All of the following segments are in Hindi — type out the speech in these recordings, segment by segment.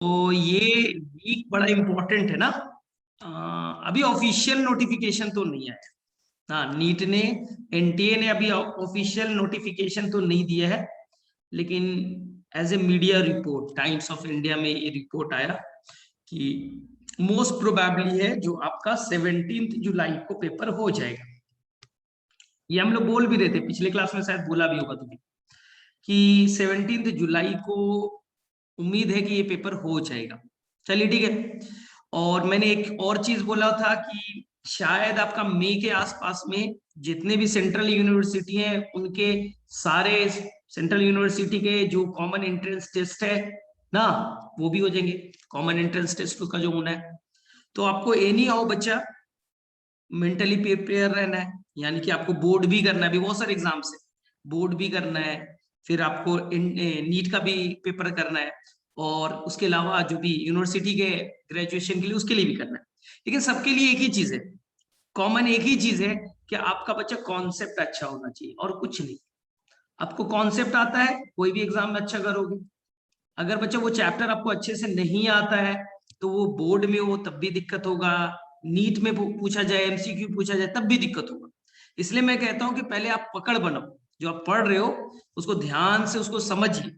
तो ये वीक बड़ा इंपॉर्टेंट है ना। अभी ऑफिशियल नोटिफिकेशन तो नहीं आया। हाँ, नीट ने, एनटीए ने अभी ऑफिशियल नोटिफिकेशन तो नहीं दिया है, लेकिन as a media report Times of India में ये रिपोर्ट आया कि मोस्ट प्रोबेबली है जो आपका 17 जुलाई को पेपर हो जाएगा। ये हम लोग बोल भी रहे थे, पिछले क्लास में शायद बोला भी होगा तुम्हें कि 17 जुलाई को उम्मीद है कि ये पेपर हो जाएगा। चलिए ठीक है। और मैंने एक और चीज बोला था कि शायद आपका मई के आसपास में जितने भी सेंट्रल यूनिवर्सिटी हैं उनके सारे सेंट्रल यूनिवर्सिटी के जो कॉमन एंट्रेंस टेस्ट है ना, वो भी हो जाएंगे। कॉमन एंट्रेंस टेस्ट का जो होना है, तो आपको एनी हाउ बच्चा मेंटली प्रिपेयर रहना है। यानी कि आपको बोर्ड भी करना है, अभी बहुत सारे एग्जाम्स है, बोर्ड भी करना है, फिर आपको नीट का भी पेपर करना है, और उसके अलावा जो भी यूनिवर्सिटी के ग्रेजुएशन के लिए उसके लिए भी करना है। लेकिन सबके लिए एक ही चीज है, कॉमन एक ही चीज है कि आपका बच्चा कॉन्सेप्ट अच्छा होना चाहिए और कुछ नहीं। आपको कॉन्सेप्ट आता है, कोई भी एग्जाम में अच्छा करोगे। अगर बच्चा वो चैप्टर आपको अच्छे से नहीं आता है, तो वो बोर्ड में हो तब भी दिक्कत होगा, नीट में पूछा जाए, एमसीक्यू पूछा जाए तब भी दिक्कत होगा। इसलिए मैं कहता हूं कि पहले आप पकड़ बनाओ, जो आप पढ़ रहे हो उसको ध्यान से उसको समझिए,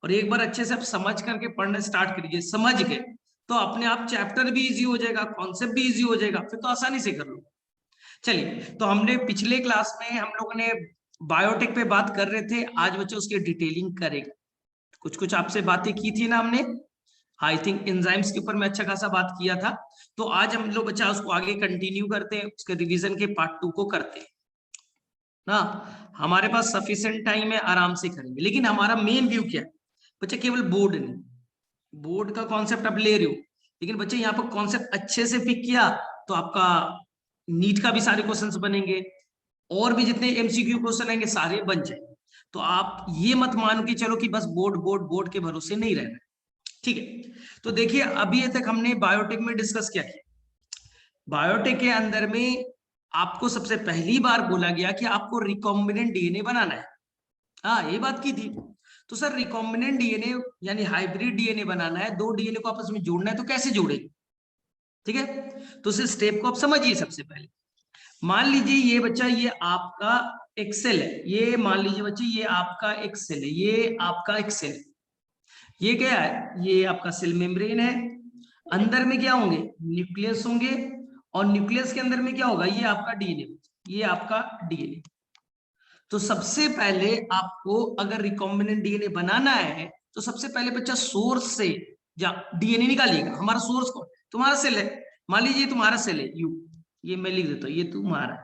और एक बार अच्छे से आप समझ करके पढ़ना स्टार्ट करिए। समझ के तो अपने आप चैप्टर भी इजी हो जाएगा, कॉन्सेप्ट भी इजी हो जाएगा, फिर तो आसानी से कर लो। चलिए, तो हमने पिछले क्लास में हम लोगों ने बायोटेक पे बात कर रहे थे, आज बच्चे उसकी डिटेलिंग करेगा। कुछ कुछ आपसे बातें की थी ना हमने, आई थिंक एंजाइम्स के ऊपर मैं अच्छा खासा बात किया था। तो आज हम लोग बच्चा उसको आगे कंटिन्यू करते हैं, उसके रिवीजन के पार्ट 2 को करते हैं ना। हमारे पास सफिशिएंट टाइम है, आराम से करेंगे, लेकिन हमारा मेन व्यू क्या है बच्चा, केवल बोर्ड नहीं, बोर्ड का कॉन्सेप्ट आप ले रहे हो, लेकिन बच्चे यहाँ पर कॉन्सेप्ट अच्छे से पिक किया तो आपका नीट का भी सारे क्वेश्चंस बनेंगे, और भी जितने एमसीक्यू क्वेश्चन आएंगे सारे बन जाए। तो आप ये मत मान के चलो कि बस बोर्ड बोर्ड बोर्ड के भरोसे नहीं रहना। ठीक है, तो देखिए अभी तक हमने बायोटेक में डिस्कस क्या किया। बायोटेक के अंदर में आपको सबसे पहली बार बोला गया कि आपको रिकॉम्बिनेंट डीएनए बनाना है। हाँ, ये बात की थी। तो सर रिकॉम्बिनेंट डीएनए यानी हाइब्रिड डीएनए बनाना है, दो डीएनए को आपस में जोड़ना है, तो कैसे जोड़ेंगे? ठीक है, तो उस स्टेप को आप समझिए। सबसे पहले मान लीजिए ये बच्चा, ये आपका एक्सेल है, ये मान लीजिए बच्चे ये आपका एक्सेल है, ये आपका एक्सेल है। ये क्या है? ये आपका सेल मेम्ब्रेन है। अंदर में क्या होंगे? न्यूक्लियस होंगे, और न्यूक्लियस के अंदर में क्या होगा? ये आपका डीएनए, ये आपका डीएनए। तो सबसे पहले आपको अगर रिकॉम्बिनेंट डीएनए बनाना है, तो सबसे पहले बच्चा सोर्स से डीएनए निकालिएगा। हमारा सोर्स कौन? तुम्हारा सेल है। मान लीजिए तुम्हारा सेल है यू, ये मैं लिख देता हूं, ये तुम्हारा,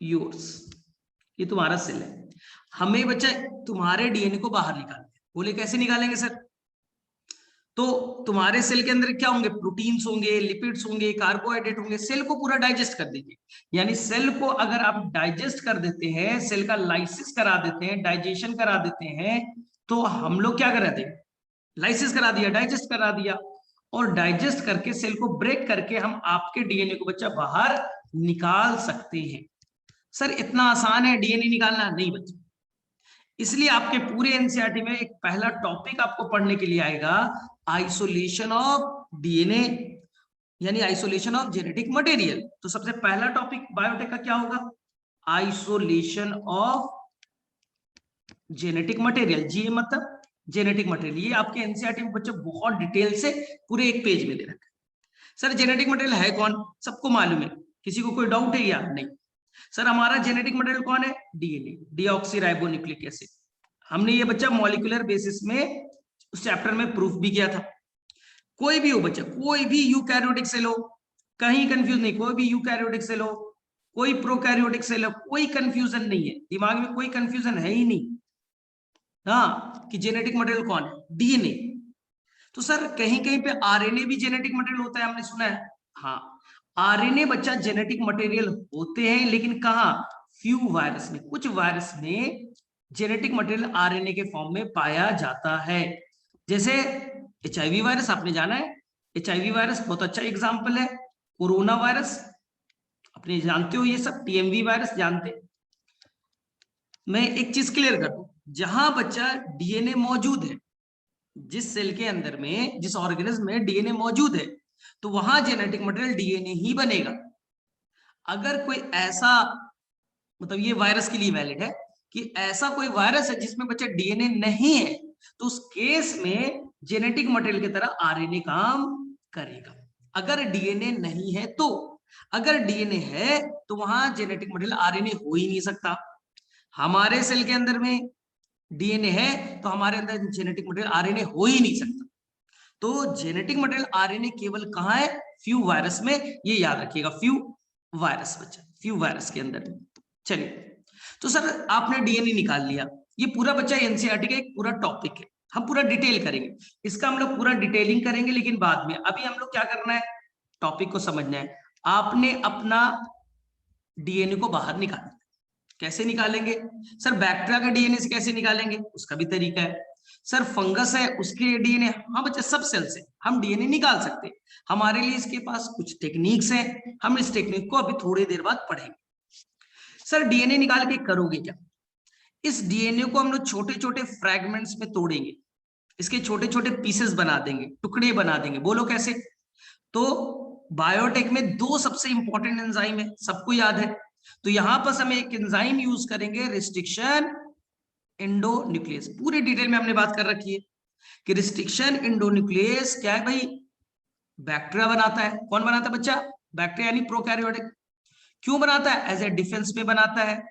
योर्स, ये तुम्हारा सेल है। हमें बच्चा तुम्हारे डीएनए को बाहर निकालना है। बोले कैसे निकालेंगे सर? तो तुम्हारे सेल के अंदर क्या होंगे? प्रोटीन्स होंगे, लिपिड्स होंगे, कार्बोहाइड्रेट होंगे। सेल को पूरा डाइजेस्ट कर दीजिए। यानी सेल को अगर आप डाइजेस्ट कर देते हैं, सेल का लाइसिस करा देते हैं, डाइजेशन करा देते हैं, तो हम लोग क्या कराते हैं? लाइसिस करा दिया, डाइजेस्ट करा दिया, और डाइजेस्ट करके सेल को ब्रेक करके हम आपके डीएनए को बच्चा बाहर निकाल सकते हैं। सर इतना आसान है डीएनए निकालना? नहीं बच्चा। इसलिए आपके पूरे एनसीईआरटी में एक पहला टॉपिक आपको पढ़ने के लिए आएगा, आइसोलेशन ऑफ डीएनए, यानी आइसोलेशन ऑफ जेनेटिक मटेरियल। तो सबसे पहला टॉपिक बायोटेक का क्या होगा? Isolation of genetic material. जी मतलब जेनेटिक मटेरियल। ये आपके एनसीईआरटी में बच्चे बहुत डिटेल से पूरे एक पेज में दे रखा है। सर जेनेटिक मटेरियल है कौन? सबको मालूम है, किसी को कोई डाउट है या नहीं? सर हमारा जेनेटिक मटेरियल कौन है? DNA, deoxyribonucleic acid. हमने ये बच्चा मॉलिक्यूलर बेसिस में उस चैप्टर में प्रूफ भी किया था। कोई भी हो बच्चा, कोई भी यूकैरियोटिक सेल हो, कहीं कंफ्यूज नहीं, कोई भी यूकैरियोटिक सेल हो, कोई प्रोकैरियोटिक सेल हो, कोई कंफ्यूजन नहीं है, दिमाग में कोई कंफ्यूजन है ही नहीं। हाँ, कि जेनेटिक मटेरियल कौन है? डीएनए। तो सर कहीं कहीं पे आरएनए भी जेनेटिक मटेरियल होता है, हमने सुना है। हाँ, आरएनए बच्चा जेनेटिक मटेरियल होते हैं, लेकिन कहा? फ्यू वायरस में, कुछ वायरस में जेनेटिक मटेरियल आरएनए के फॉर्म में पाया जाता है। जैसे एचआईवी वायरस, आपने जाना है, एचआईवी वायरस बहुत अच्छा एग्जाम्पल है। कोरोना वायरस अपने जानते हो, ये सब टीएमवी वायरस जानते हैं। मैं एक चीज क्लियर कर दूं, जहां बच्चा डीएनए मौजूद है जिस सेल के अंदर में, जिस ऑर्गेनिज्म में डीएनए मौजूद है, तो वहां जेनेटिक मटेरियल डीएनए ही बनेगा। अगर कोई ऐसा, मतलब ये वायरस के लिए वैलिड है कि ऐसा कोई वायरस है जिसमें बच्चा डीएनए नहीं है, तो उस केस में जेनेटिक मटेरियल की तरह आरएनए काम करेगा। अगर डीएनए नहीं है तो, अगर डीएनए है तो वहां जेनेटिक मटेरियल आरएनए हो ही नहीं सकता। हमारे सेल के अंदर में डीएनए है तो हमारे अंदर जेनेटिक मटेरियल आरएनए हो ही नहीं सकता। तो जेनेटिक मटेरियल आरएनए केवल कहां है? फ्यू वायरस में। ये याद रखिएगा, फ्यू वायरस बच्चा, फ्यू वायरस के अंदर। चलिए, तो सर आपने डीएनए निकाल लिया, ये पूरा बच्चा एनसीईआरटी का एक पूरा टॉपिक है, हम पूरा डिटेल करेंगे इसका, हम लोग पूरा डिटेलिंग करेंगे, लेकिन बाद में। अभी हम लोग क्या करना है, टॉपिक को समझना है। आपने अपना डीएनए को बाहर निकालना। कैसे निकालेंगे सर? बैक्टीरिया का डीएनए से कैसे निकालेंगे, उसका भी तरीका है। सर फंगस है उसके डीएनए, हाँ बच्चा, सब सेल से हम डीएनए निकाल सकते हैं। हमारे लिए इसके पास कुछ टेक्निक्स हैं, हम इस टेक्निक को अभी थोड़ी देर बाद पढ़ेंगे। सर डीएनए निकाल के करोगे क्या? इस डीएनए को हम लोग छोटे छोटे फ्रैगमेंट्स में तोड़ेंगे, इसके छोटे छोटे पीसेस बना देंगे, टुकड़े बना देंगे। बोलो कैसे? तो बायोटेक में दो सबसे इंपॉर्टेंट एंजाइम है, सबको याद है। तो यहां पर हम एक एंजाइम यूज करेंगे, रिस्ट्रिक्शन एंडोन्यूक्लियस। पूरी डिटेल में हमने बात कर रखी है कि रिस्ट्रिक्शन एंडोन्यूक्लियस क्या है भाई? बैक्टीरिया बनाता है। कौन बनाता है बच्चा? बैक्टीरिया यानी प्रोकैरियोटिक। क्यों बनाता है? एज ए डिफेंस में बनाता है,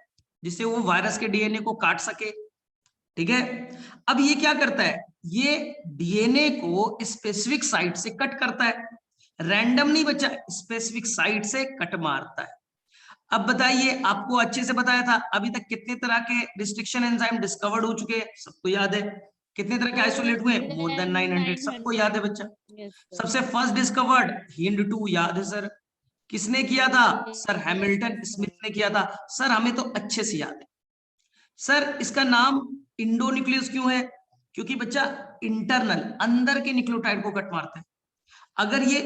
जिससे वो वायरस के डीएनए को काट सके। ठीक है, अब ये क्या करता है? ये डीएनए को स्पेसिफिक साइट से कट करता है, रैंडम नहीं बच्चा, स्पेसिफिक साइट से कट मारता है। अब बताइए, आपको अच्छे से बताया था अभी तक कितने तरह के रिस्ट्रिक्शन एंजाइम डिस्कवर्ड हो चुके हैं, सबको याद है? कितने तरह के आइसोलेट हुए? मोर देन 900, सबको याद है बच्चा? सबसे फर्स्ट डिस्कवर्ड हिंड 2, याद है सर? किसने किया था सर? हैमिल्टन स्मिथ ने किया था। सर हमें तो अच्छे से याद है। सर इसका नाम इंडोन्यूक्लियस क्यों है? क्योंकि बच्चा इंटरनल, अंदर के न्यूक्लियोटाइड को कट मारता है। अगर ये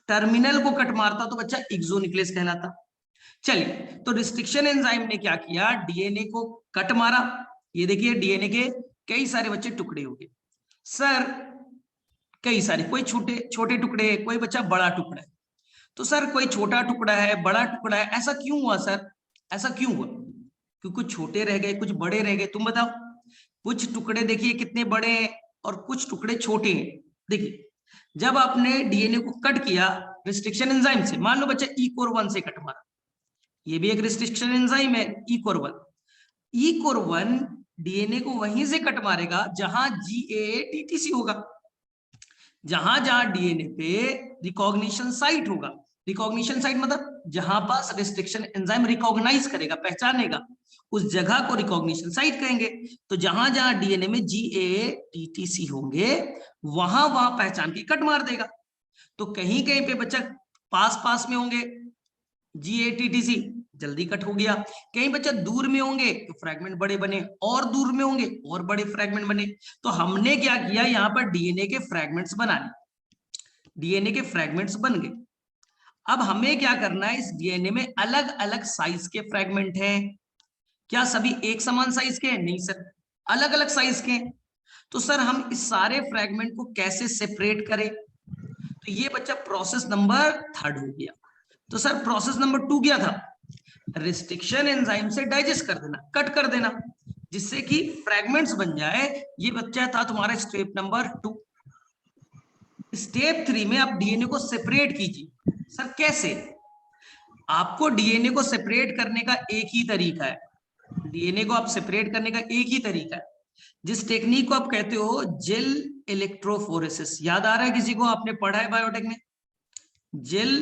टर्मिनल को कट मारता तो बच्चा एक्सोन्यूक्लियस कहलाता। चलिए, तो रिस्ट्रिक्शन एंजाइम ने क्या किया? डीएनए को कट मारा। ये देखिए डीएनए के कई सारे बच्चे टुकड़े हो गए सर, कई सारे, कोई छोटे छोटे टुकड़े, कोई बच्चा बड़ा टुकड़ा है। तो सर कोई छोटा टुकड़ा है, बड़ा टुकड़ा है, ऐसा क्यों हुआ सर? ऐसा क्यों हुआ? क्योंकि कुछ छोटे रह गए, कुछ बड़े रह गए। तुम बताओ, कुछ टुकड़े देखिए कितने बड़े हैं और कुछ टुकड़े छोटे हैं। देखिए, जब आपने डीएनए को कट किया रिस्ट्रिक्शन एंजाइम से, मान लो बच्चा E-COR1 से कट मारा, ये भी एक रिस्ट्रिक्शन एंजाइम है E-COR1। E-COR1 डीएनए को वहीं से कट मारेगा जहां GAA-TTC होगा, जहां जहां डीएनए पे रिकॉग्निशन साइट होगा। रिकॉग्निशन साइट मतलब जहां पास रिस्ट्रिक्शन एंजाइम रिकॉग्नाइज करेगा, पहचानेगा, उस जगह को रिकॉग्निशन साइट कहेंगे। तो जहां जहां डीएनए में GAA-TTC होंगे, वहां वहां पहचान के कट मार देगा। तो कहीं कहीं पे बच्चा पास पास में होंगे GAA-TTC, जल्दी कट हो गया। कहीं बच्चा दूर में होंगे तो फ्रैगमेंट बड़े बने, और दूर में होंगे और बड़े फ्रैगमेंट बने। तो हमने क्या किया, यहाँ पर डीएनए के फ्रैगमेंट्स बना लिए, डीएनए के फ्रैगमेंट्स बन गए। अब हमें क्या करना है, इस डीएनए में अलग अलग साइज के फ्रैगमेंट हैं। क्या सभी एक समान साइज के हैं? नहीं सर, अलग अलग साइज के हैं। तो सर हम इस सारे फ्रैगमेंट को कैसे सेपरेट करें? तो ये बच्चा प्रोसेस नंबर 3 हो गया। तो सर प्रोसेस नंबर 2 क्या था? रिस्ट्रिक्शन एंजाइम से डाइजेस्ट कर देना, कट कर देना, जिससे कि फ्रैगमेंट्स बन जाए। ये बच्चा था तुम्हारा स्टेप नंबर 2। स्टेप 3 में आप डीएनए को सेपरेट कीजिए। सर कैसे? आपको डीएनए को सेपरेट करने का एक ही तरीका है, डीएनए को आप सेपरेट करने का एक ही तरीका है, जिस टेक्निक को आप कहते हो जेल इलेक्ट्रोफोरेसिस। याद आ रहा है किसी को? आपने पढ़ा है बायोटेक में, जेल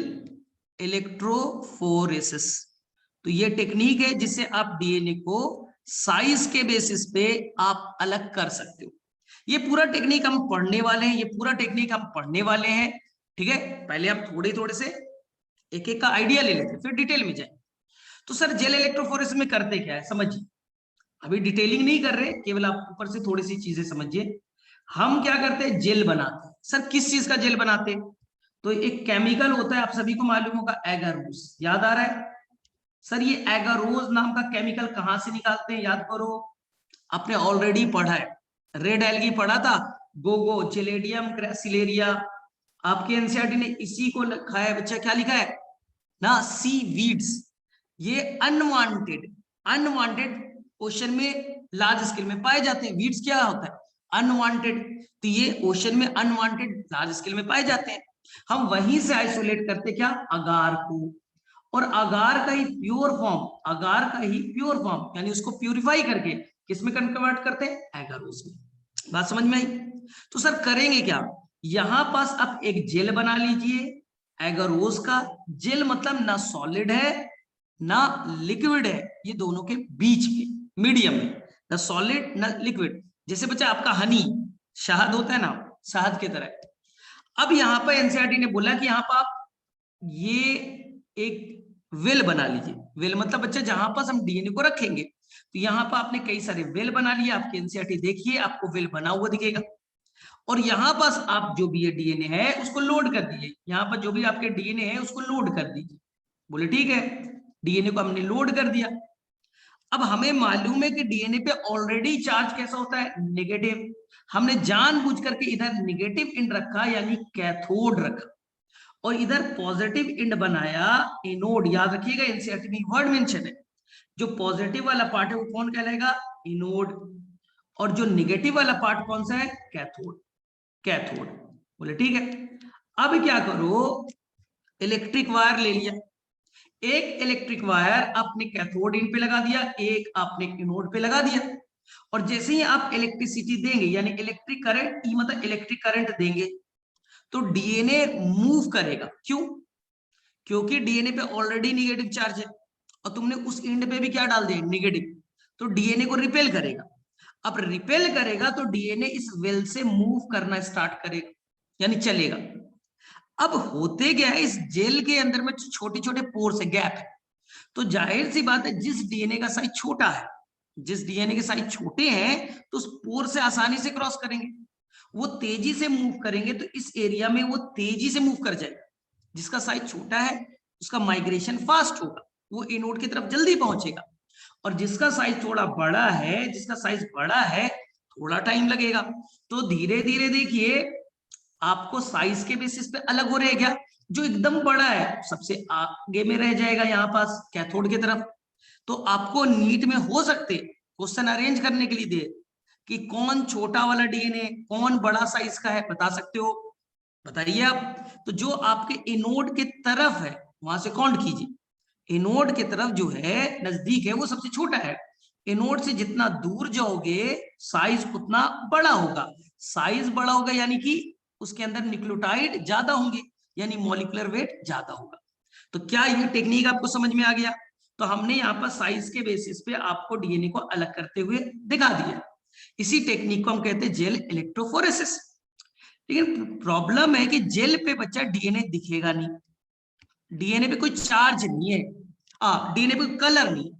इलेक्ट्रोफोरेसिस। तो ये टेक्निक है जिससे आप डीएनए को साइज के बेसिस पे आप अलग कर सकते हो। ये पूरा टेक्निक हम पढ़ने वाले हैं, ये पूरा टेक्निक हम पढ़ने वाले हैं। ठीक है, पहले हम थोड़े थोड़े से एक एक का आइडिया ले लेते, फिर डिटेल में जाए। तो सर जेल इलेक्ट्रोफोरेसिस में करते क्या है समझिए, अभी डिटेलिंग नहीं कर रहे, केवल आप ऊपर से थोड़ी सी चीजें समझिए। हम क्या करते हैं, जेल बनाते हैं। सर किस चीज का जेल बनाते हैं? तो एक केमिकल होता है, आप सभी को मालूम होगा, एगारोज। याद आ रहा है सर? ये एगारोज नाम का केमिकल कहां से निकालते हैं, याद करो, आपने ऑलरेडी पढ़ा है, रेड एल्गी पढ़ा था, गोगो, चिलेडियम, क्रेसिलेरिया। आपके एनसीईआरटी ने इसी को लिखा है बच्चा, क्या लिखा है ना, सी वीड्स। ये अनवांटेड, अनवांटेड ओशन में लार्ज स्केल में पाए जाते हैं। वीड्स क्या होता है, अनवांटेड। तो ये ओशन में अनवांटेड लार्ज स्केल में पाए जाते हैं। हम वहीं से आइसोलेट करते क्या, अगार को। और अगार का ही प्योर फॉर्म, अगार का ही प्योर फॉर्म यानी उसको प्यूरिफाई करके किसमें कन्वर्ट करते हैं, एगारोस में। बात समझ में आई। तो सर करेंगे क्या, यहां पास आप एक जेल बना लीजिए एगारोस का। जेल मतलब ना सॉलिड है ना लिक्विड है, ये दोनों के बीच में, मीडियम में, ना सॉलिड ना लिक्विड। जैसे बच्चा आपका हनी, शहद होता है ना, शहद की तरह। अब यहाँ पर एनसीईआरटी ने बोला कि यहाँ पर आप ये एक वेल बना लीजिए। वेल मतलब बच्चा जहां पर हम डीएनए को रखेंगे। तो यहाँ पर आपने कई सारे वेल बना लिए, आपके एनसीईआरटी देखिए आपको वेल बना हुआ दिखेगा। और यहाँ पास आप जो भी ये डीएनए है उसको लोड कर दीजिए। यहाँ पर जो भी आपके डीएनए है उसको लोड कर दीजिए। बोले ठीक है, डीएनए को हमने लोड कर दिया। अब हमें मालूम है कि डीएनए पे ऑलरेडी चार्ज कैसा होता है, नेगेटिव। हमने जानबूझ करके इधर नेगेटिव इंड रखा यानी कैथोड रखा, और इधर पॉजिटिव इंड बनाया एनोड। याद रखिएगा एनसीईआरटी में वर्ड मेंशन है, जो पॉजिटिव वाला पार्ट है वो कौन कहलाएगा, एनोड। और जो नेगेटिव वाला पार्ट कौन सा है, कैथोड, कैथोड। बोले ठीक है। अब क्या करो, इलेक्ट्रिक वायर ले लिया। एक इलेक्ट्रिक वायर आपने कैथोड इन पे लगा दिया, एक आपने एनोड पे लगा दिया। और जैसे ही आप इलेक्ट्रिसिटी देंगे यानी इलेक्ट्रिक करंट, ई मतलब इलेक्ट्रिक करंट देंगे, तो डीएनए मूव करेगा। क्यों, क्योंकि डीएनए पे ऑलरेडी नेगेटिव चार्ज है और तुमने उस एंड पे भी क्या डाल दिया, नेगेटिव। तो डीएनए को रिपेल करेगा। अब रिपेल करेगा तो डीएनए इस वेल से मूव करना स्टार्ट करेगा यानी चलेगा। अब होते क्या है, इस जेल के अंदर में छोटे छोटे पोर्स है, गैप है। तो जाहिर सी बात है जिस डीएनए का साइज छोटा है, जिस डीएनए के साइज छोटे हैं तो उस पोर से आसानी से क्रॉस करेंगे, वो तेजी से मूव करेंगे। तो इस एरिया में वो तेजी से मूव कर जाएगा। जिसका साइज छोटा है उसका माइग्रेशन फास्ट होगा, वो एनोड की तरफ जल्दी पहुंचेगा। और जिसका साइज थोड़ा बड़ा है, जिसका साइज बड़ा है थोड़ा टाइम लगेगा। तो धीरे धीरे देखिए आपको साइज के बेसिस पे अलग हो रहेगा। जो एकदम बड़ा है सबसे आगे में रह जाएगा यहाँ पास कैथोड की तरफ। तो आपको नीट में हो सकते क्वेश्चन अरेंज करने के लिए दे कि कौन छोटा वाला डीएनए कौन बड़ा साइज का है, बता सकते हो, बताइए आप। तो जो आपके एनोड के तरफ है वहां से काउंट कीजिए। एनोड की तरफ जो है नजदीक है वो सबसे छोटा है। एनोड से जितना दूर जाओगे साइज उतना बड़ा होगा। साइज बड़ा होगा यानी कि उसके अंदर न्यूक्लियोटाइड ज्यादा होंगे यानी मॉलिक्यूलर वेट ज्यादा होगा। तो क्या ये टेक्निक आपको समझ में आ गया। तो हमने यहाँ पर साइज के बेसिस पे आपको डीएनए को अलग करते हुए दिखा दिया। इसी टेक्निक को हम कहते हैं जेल इलेक्ट्रोफोरेसिस। लेकिन प्रॉब्लम है कि जेल पे बच्चा डीएनए दिखेगा नहीं, डीएनए पे कोई चार्ज नहीं है। डीएनए पे कलर नहीं,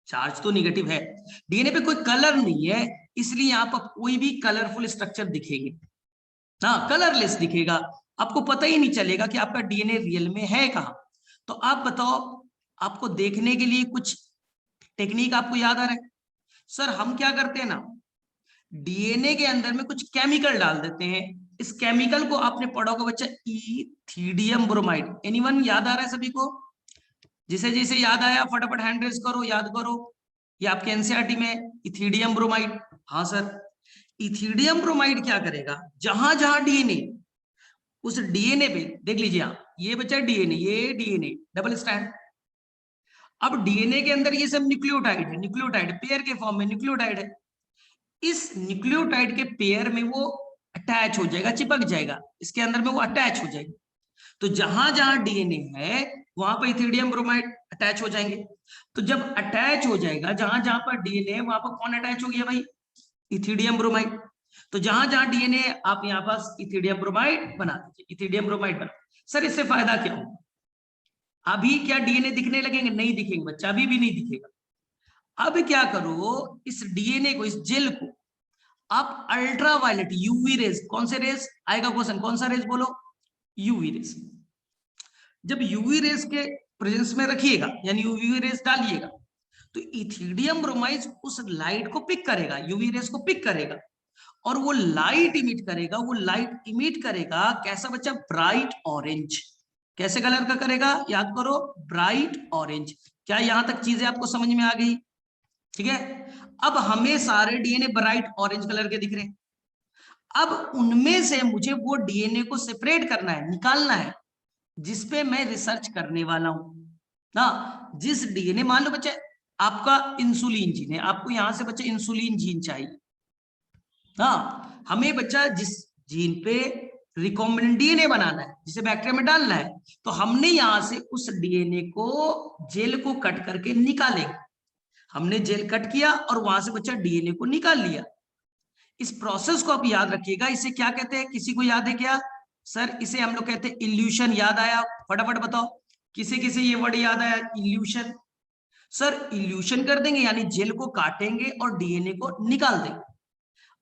चार्ज तो निगेटिव है, डीएनए पे कोई कलर नहीं है, इसलिए यहाँ पर कोई भी कलरफुल स्ट्रक्चर दिखेगी ना, कलरलेस दिखेगा। आपको पता ही नहीं चलेगा कि आपका डीएनए रियल में है कहाँ। तो आप बताओ, आपको देखने के लिए कुछ टेक्निक आपको याद आ रहा है। सर हम क्या करते हैं ना, डीएनए के अंदर में कुछ केमिकल डाल देते हैं। इस केमिकल को आपने पढ़ा होगा बच्चा, इथिडियम ब्रोमाइड। एनीवन याद आ रहा है सभी को, जिसे जिसे याद आया फटाफट हैंड रेज करो, याद करो। ये आपके एनसीईआरटी में इथिडियम ब्रोमाइड। हाँ सर, इथिडियम ब्रोमाइड क्या करेगा, जहां जहां डीएनए, उस डीएनए पे देख लीजिए आप, ये बच्चा डीएनए, ये डीएनए डबल स्ट्रैंड। अब डीएनए के अंदर ये सब न्यूक्लियोटाइड है, न्यूक्लियोटाइड पेयर के फॉर्म में न्यूक्लियोटाइड है। इस न्यूक्लियोटाइड के पेयर में वो अटैच हो जाएगा, चिपक जाएगा, इसके अंदर में वो अटैच हो जाएगा। तो जहां जहां डीएनए है वहां पर इथिडियम ब्रोमाइड अटैच हो जाएंगे। तो जब अटैच हो जाएगा, जहां जहां पर डीएनए है वहां पर कौन अटैच हो गया भाई, इथिडियम ब्रोमाइड। तो जहां जहां डीएनए आप यहां पास इथिडियम ब्रोमाइड बना दीजिए, इथिडियम ब्रोमाइड बना। सर इससे फायदा क्या होगा, अभी क्या डीएनए दिखने लगेंगे, नहीं दिखेंगे बच्चा, अभी भी नहीं दिखेगा। अब क्या करो, इस डीएनए को, इस जेल को आप अल्ट्रा वायलेट यूवी रेज, कौन से रेज आएगा क्वेश्चन, कौन सा रेज बोलो, यूवी रेज। जब यूवी रेज के प्रेजेंस में रखिएगा यानी यूवी रेज डालिएगा, तो इथिडियम ब्रोमाइड उस लाइट को पिक करेगा, यूवी रेज को पिक करेगा। और वो लाइट इमिट करेगा, वो लाइट इमिट करेगा कैसा बच्चा, ब्राइट ऑरेंज। कैसे कलर का करेगा, याद करो, ब्राइट ऑरेंज। क्या यहां तक चीजें आपको समझ में आ गई? ठीक है। अब हमें सारे डीएनए ब्राइट ऑरेंज कलर के दिख रहे हैं। अब उनमें से मुझे वो डीएनए को सेपरेट करना है, निकालना है, जिसपे मैं रिसर्च करने वाला हूं ना। जिस डीएनए, मान लो बच्चे आपका इंसुलिन जीन है, आपको यहां से बच्चे इंसुलिन जीन चाहिए। हाँ, हमें बच्चा जिस जीन पे रिकॉम्बिनेंट डीएनए बनाना है, जिसे बैक्टीरिया में डालना है, तो हमने यहां से उस डीएनए को, जेल को कट करके निकालेंगे। हमने जेल कट किया और वहां से बच्चा डीएनए को निकाल लिया। इस प्रोसेस को आप याद रखिएगा। इसे क्या कहते हैं, किसी को याद है क्या? सर इसे हम लोग कहते हैं इल्यूशन। याद आया? फटाफट बताओ, किसे किसे ये वर्ड याद आया, इल्यूशन? सर इल्यूशन कर देंगे यानी जेल को काटेंगे और डीएनए को निकाल देंगे।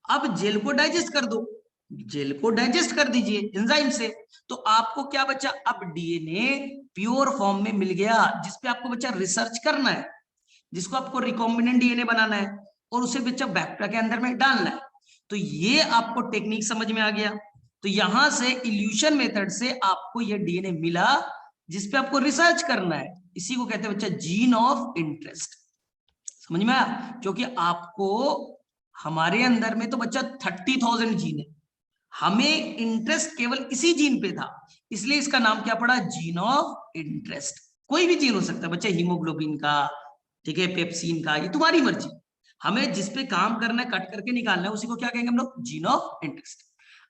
अब जेल को डाइजेस्ट कर दो, जेल को डाइजेस्ट कर दीजिए एंजाइम से, तो आपको क्या बच्चा, अब डीएनए प्योर फॉर्म में मिल गया, जिसपे आपको बच्चा रिसर्च करना है, जिसको आपको रिकॉम्बिनेंट डीएनए बनाना है और उसे बच्चा बैक्टीरिया के अंदर में डालना है। तो ये आपको टेक्निक समझ में आ गया। तो यहां से इल्यूशन मेथड से आपको ये डीएनए मिला, जिसपे आपको रिसर्च करना है। इसी को कहते हैं बच्चा जीन ऑफ इंटरेस्ट। समझ में आया? क्योंकि आपको, हमारे अंदर में तो बच्चा 30,000 जीन है, हमें इंटरेस्ट केवल इसी जीन पे था, इसलिए इसका नाम क्या पड़ा, जीन ऑफ इंटरेस्ट। कोई भी जीन हो सकता है बच्चा, हीमोग्लोबिन का, ठीक है, पेप्सिन का, ये तुम्हारी मर्जी। हमें जिस पे काम करना है, कट करके निकालना है, उसी को क्या कहेंगे हम लोग, जीन ऑफ इंटरेस्ट।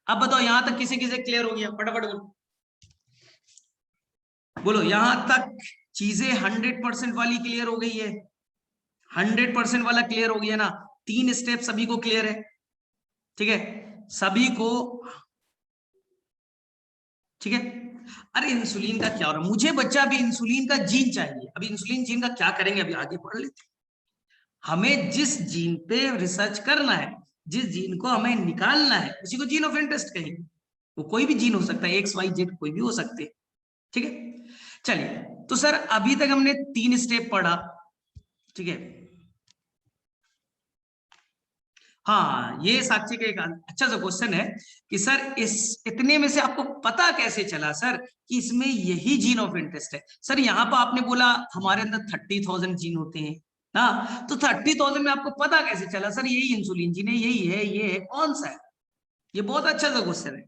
अब बताओ यहां तक किसे किसे क्लियर हो गया, फटाफट बोलो, बोलो यहां तक चीजें 100% वाली क्लियर हो गई है? 100% वाला क्लियर हो गया ना? 3 स्टेप सभी को क्लियर है? ठीक है, सभी को, ठीक है। अरे इंसुलिन का क्या हो रहा है, मुझे बच्चा अभी इंसुलिन का जीन चाहिए। अभी इंसुलिन जीन का क्या करेंगे, अभी आगे पढ़ लेते हैं। हमें जिस जीन पे रिसर्च करना है, जिस जीन को हमें निकालना है, उसी को जीन ऑफ इंटरेस्ट कहेंगे। वो कोई भी जीन हो सकता है, एक्स वाई जेड कोई भी हो सकते हैं। ठीक है, चलिए। तो सर अभी तक हमने 3 स्टेप पढ़ा, ठीक है। हाँ, ये साक्षी का एक अच्छा सा क्वेश्चन है कि सर इस इतने में से आपको पता कैसे चला सर कि इसमें यही जीन ऑफ इंटरेस्ट है? सर यहाँ पर आपने बोला हमारे अंदर 30,000 जीन होते हैं ना, तो 30,000 में आपको पता कैसे चला सर यही इंसुलिन जीन है, यही है, ये है, कौन सा है? ये बहुत अच्छा सा क्वेश्चन है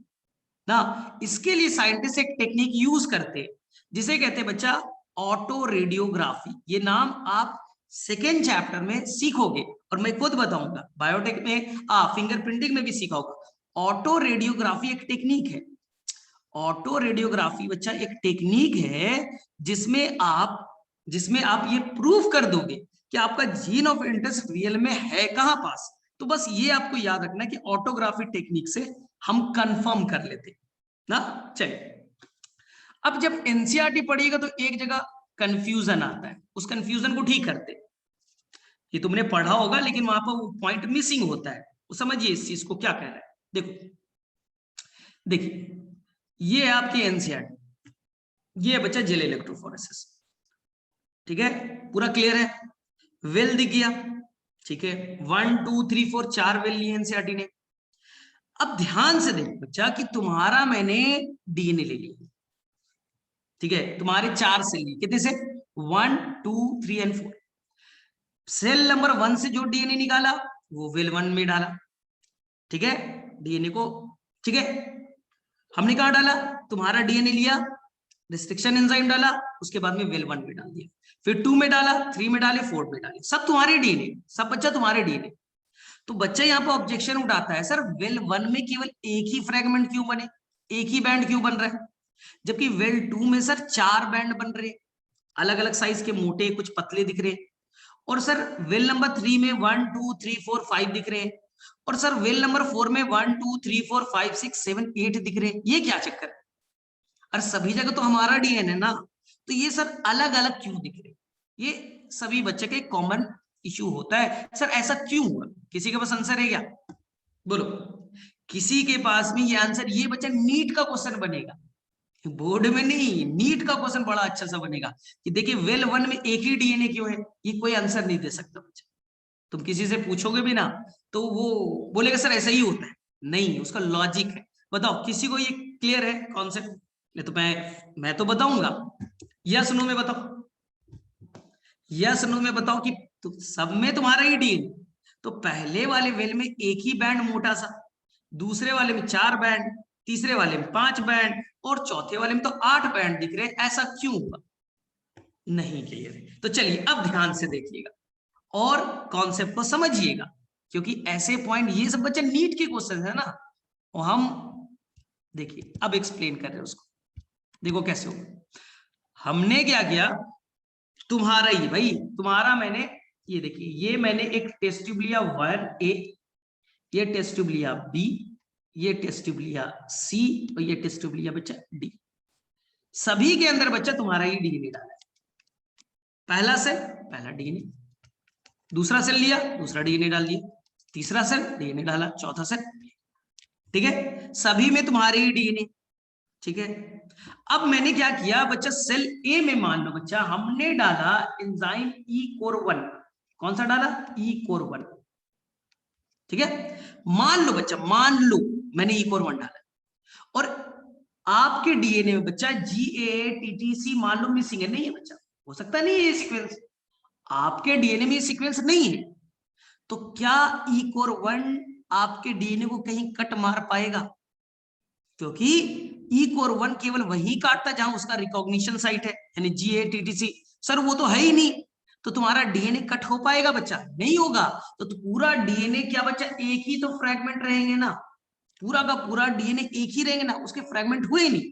ना। इसके लिए साइंटिस्ट एक टेक्निक यूज करते हैं, जिसे कहते हैं बच्चा ऑटो रेडियोग्राफी। ये नाम आप सेकेंड चैप्टर में सीखोगे और मैं खुद बताऊंगा, बायोटेक में फिंगरप्रिंटिंग में भी सीखा होगा। ऑटो रेडियोग्राफी एक टेक्निक है। ऑटो रेडियोग्राफी बच्चा एक टेक्निक है जिसमें आप ये प्रूफ कर दोगे कि आपका जीन ऑफ इंटरेस्ट रियल में है कहां पास। तो बस ये आपको याद रखना है कि ऑटोग्राफी टेक्निक से हम कंफर्म कर लेते ना। चलिए, अब जब एनसीईआरटी पढ़िएगा तो एक जगह कंफ्यूजन आता है, उस कंफ्यूजन को ठीक करते। ये तुमने पढ़ा होगा लेकिन वहां पर वो पॉइंट मिसिंग होता है, वो समझिए इस चीज को क्या कह रहा है। देखो, देखिए ये है आपकी एनसीईआरटी, ये बच्चा जेल इलेक्ट्रोफोरेसिस, ठीक है, पूरा क्लियर है, वेल दिख गया, ठीक है। 1 2 3 4 4 वेल लिए एनसीईआरटी ने। अब ध्यान से देखो बच्चा कि तुम्हारा मैंने डीएनए ले लिया, ठीक है, तुम्हारे 4 सेल लिए, कितने से, 1 2 3 एंड 4। सेल नंबर 1 से जो डीएनए निकाला वो वेल 1 में डाला, ठीक है, डीएनए को, ठीक है। हमने कहा डाला, तुम्हारा डीएनए लिया, रिस्ट्रिक्शन एंजाइम डाला, उसके बाद में वेल 1 में डाल दिया, फिर 2 में डाला, 3 में डाले, 4 में डाले, सब तुम्हारे डीएनए, सब बच्चा तुम्हारे डीएनए। तो बच्चा यहाँ पर ऑब्जेक्शन उठाता है, सर वेल 1 में केवल एक ही फ्रेगमेंट क्यों बने, एक ही बैंड क्यों बन रहा है, जबकि वेल 2 में सर 4 बैंड बन रहे, अलग अलग साइज के, मोटे कुछ पतले दिख रहे। और सर वेल नंबर 3 में 1 2 3 4 5 दिख रहे हैं, और सर वेल नंबर 4 में 1 2 3 4 5 6 7 8 दिख रहे हैं, ये क्या चक्कर है? और सभी जगह तो हमारा डीएनए है ना, तो ये सर अलग अलग क्यों दिख रहे? ये सभी बच्चे का एक कॉमन इश्यू होता है, सर ऐसा क्यों हुआ? किसी के पास आंसर है क्या, बोलो? किसी के पास में ये आंसर, ये बच्चा नीट का क्वेश्चन बनेगा, बोर्ड में नहीं, नीट का क्वेश्चन बड़ा अच्छा सा बनेगा कि देखिए वेल 1 में एक ही डीएनए क्यों है, ये कोई आंसर नहीं दे सकता बच्चा। तुम किसी से पूछोगे भी ना तो वो बोलेगा सर ऐसा ही होता है। नहीं, उसका लॉजिक है। बताओ किसी को ये क्लियर है कॉन्सेप्ट? नहीं तो मैं तो बताऊंगा। यस नो में बताओ, यस नो में बताओ कि सब में तुम्हारा ही डीएनए। तो पहले वाले वेल में एक ही बैंड मोटा सा, दूसरे वाले में 4 बैंड, तीसरे वाले में 5 बैंड, और चौथे वाले में तो 8 बैंड दिख रहे हैं। ऐसा क्यों हुआ? नहीं क्लियर है। तो चलिए अब ध्यान से देखिएगा और कॉन्सेप्ट को समझिएगा, क्योंकि ऐसे पॉइंट, ये सब बच्चे नीट के क्वेश्चन है ना, और हम देखिए अब एक्सप्लेन कर रहे हैं उसको। देखो कैसे हो, हमने क्या किया, तुम्हारा ही भाई, तुम्हारा मैंने, ये देखिए, ये मैंने एक टेस्ट ट्यूब लिया 1A, ये टेस्ट ट्यूब लिया B, ये टेस्ट ट्यूब लिया C, और ये टेस्ट ट्यूब लिया बच्चा D। सभी के अंदर बच्चा तुम्हारा ही डीएनए डाला है। पहला सेल, पहला डीएनए, दूसरा सेल लिया, दूसरा डीएनए डाल दिया, तीसरा सेल डीएनए डाला, चौथा सेल, ठीक है, सभी में तुम्हारे ही डीएनए, ठीक है। अब मैंने क्या किया बच्चा, सेल ए में मान लो बच्चा हमने डाला एंजाइम ई कोर 1। कौन सा डाला? ई कोर 1, ठीक है। मान लो बच्चा, मान लो मैंने ई कोर 1 डाला, और आपके डीएनए में बच्चा GAA-TTC मान लो मिसिंग है, नहीं है बच्चा, हो सकता नहीं है ये सीक्वेंस, आपके डीएनए में ये सीक्वेंस नहीं है, तो क्या ई कोर 1 आपके डीएनए को कहीं कट मार पाएगा? क्योंकि ई कोर 1 केवल वही काटता जहां उसका रिकॉग्निशन साइट है, यानी GAA-TTC। सर वो तो है ही नहीं, तो तुम्हारा डीएनए कट हो पाएगा बच्चा? नहीं होगा। तो पूरा डीएनए क्या बच्चा, एक ही तो फ्रैगमेंट रहेंगे ना, पूरा का पूरा डीएनए एक ही रहेंगे ना, उसके फ्रैगमेंट हुए नहीं,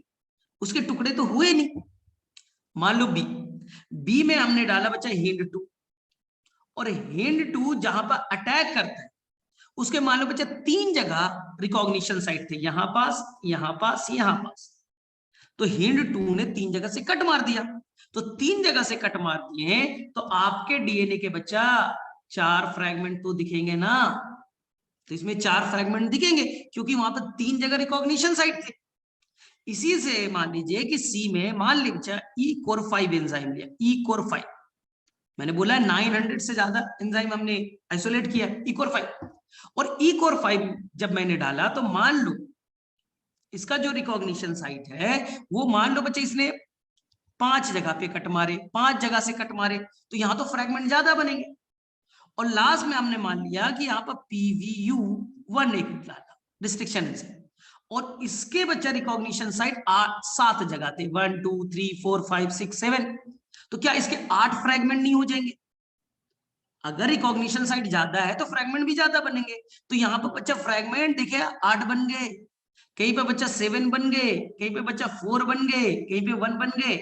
उसके टुकड़े तो हुए नहीं। मान लो बी में हमने डाला बच्चा HIND-2, और HIND-2 जहां पर अटैक करता है उसके मान लो बच्चा 3 जगह रिकॉग्निशन साइट थे, यहां पास, यहां पास, यहां पास। तो HIND-2 ने 3 जगह से कट मार दिया, तो 3 जगह से कट मार दिए, तो आपके डीएनए के बच्चा 4 फ्रैगमेंट तो दिखेंगे ना। तो इसमें 4 फ्रैगमेंट दिखेंगे क्योंकि वहां पर 3 जगह रिकॉग्निशन साइट थे। इसी से मान लीजिए कि सी में मान लीजिए ई कोर 5 एंजाइम लिया, ई कोर 5, मैंने बोला है 900 से ज्यादा एंजाइम हमने आइसोलेट किया, ई कोर 5, और ई कोर 5 जब मैंने डाला तो मान लो इसका जो रिकॉग्निशन साइट है वो, मान लो बच्चे इसने 5 जगह पे कट मारे, 5 जगह से कट मारे, तो यहां तो फ्रैगमेंट ज्यादा बनेंगे। और लास्ट में हमने मान लिया कि यहाँ पर PVU1 एक डाला रिस्ट्रिक्शन एंजाइम, और इसके बच्चा रिकॉग्निशन साइट 7 जगह थे, 1 2 3 4 5 6 7। तो क्या इसके 8 फ्रैगमेंट नहीं हो जाएंगे? अगर रिकॉग्निशन साइट ज्यादा है तो फ्रैगमेंट भी ज्यादा बनेंगे। तो यहाँ पर बच्चा फ्रैगमेंट देखिए 8 बन गए, कहीं पे बच्चा 7 बन गए, कहीं पे बच्चा 4 बन गए, कहीं पे 1 बन गए।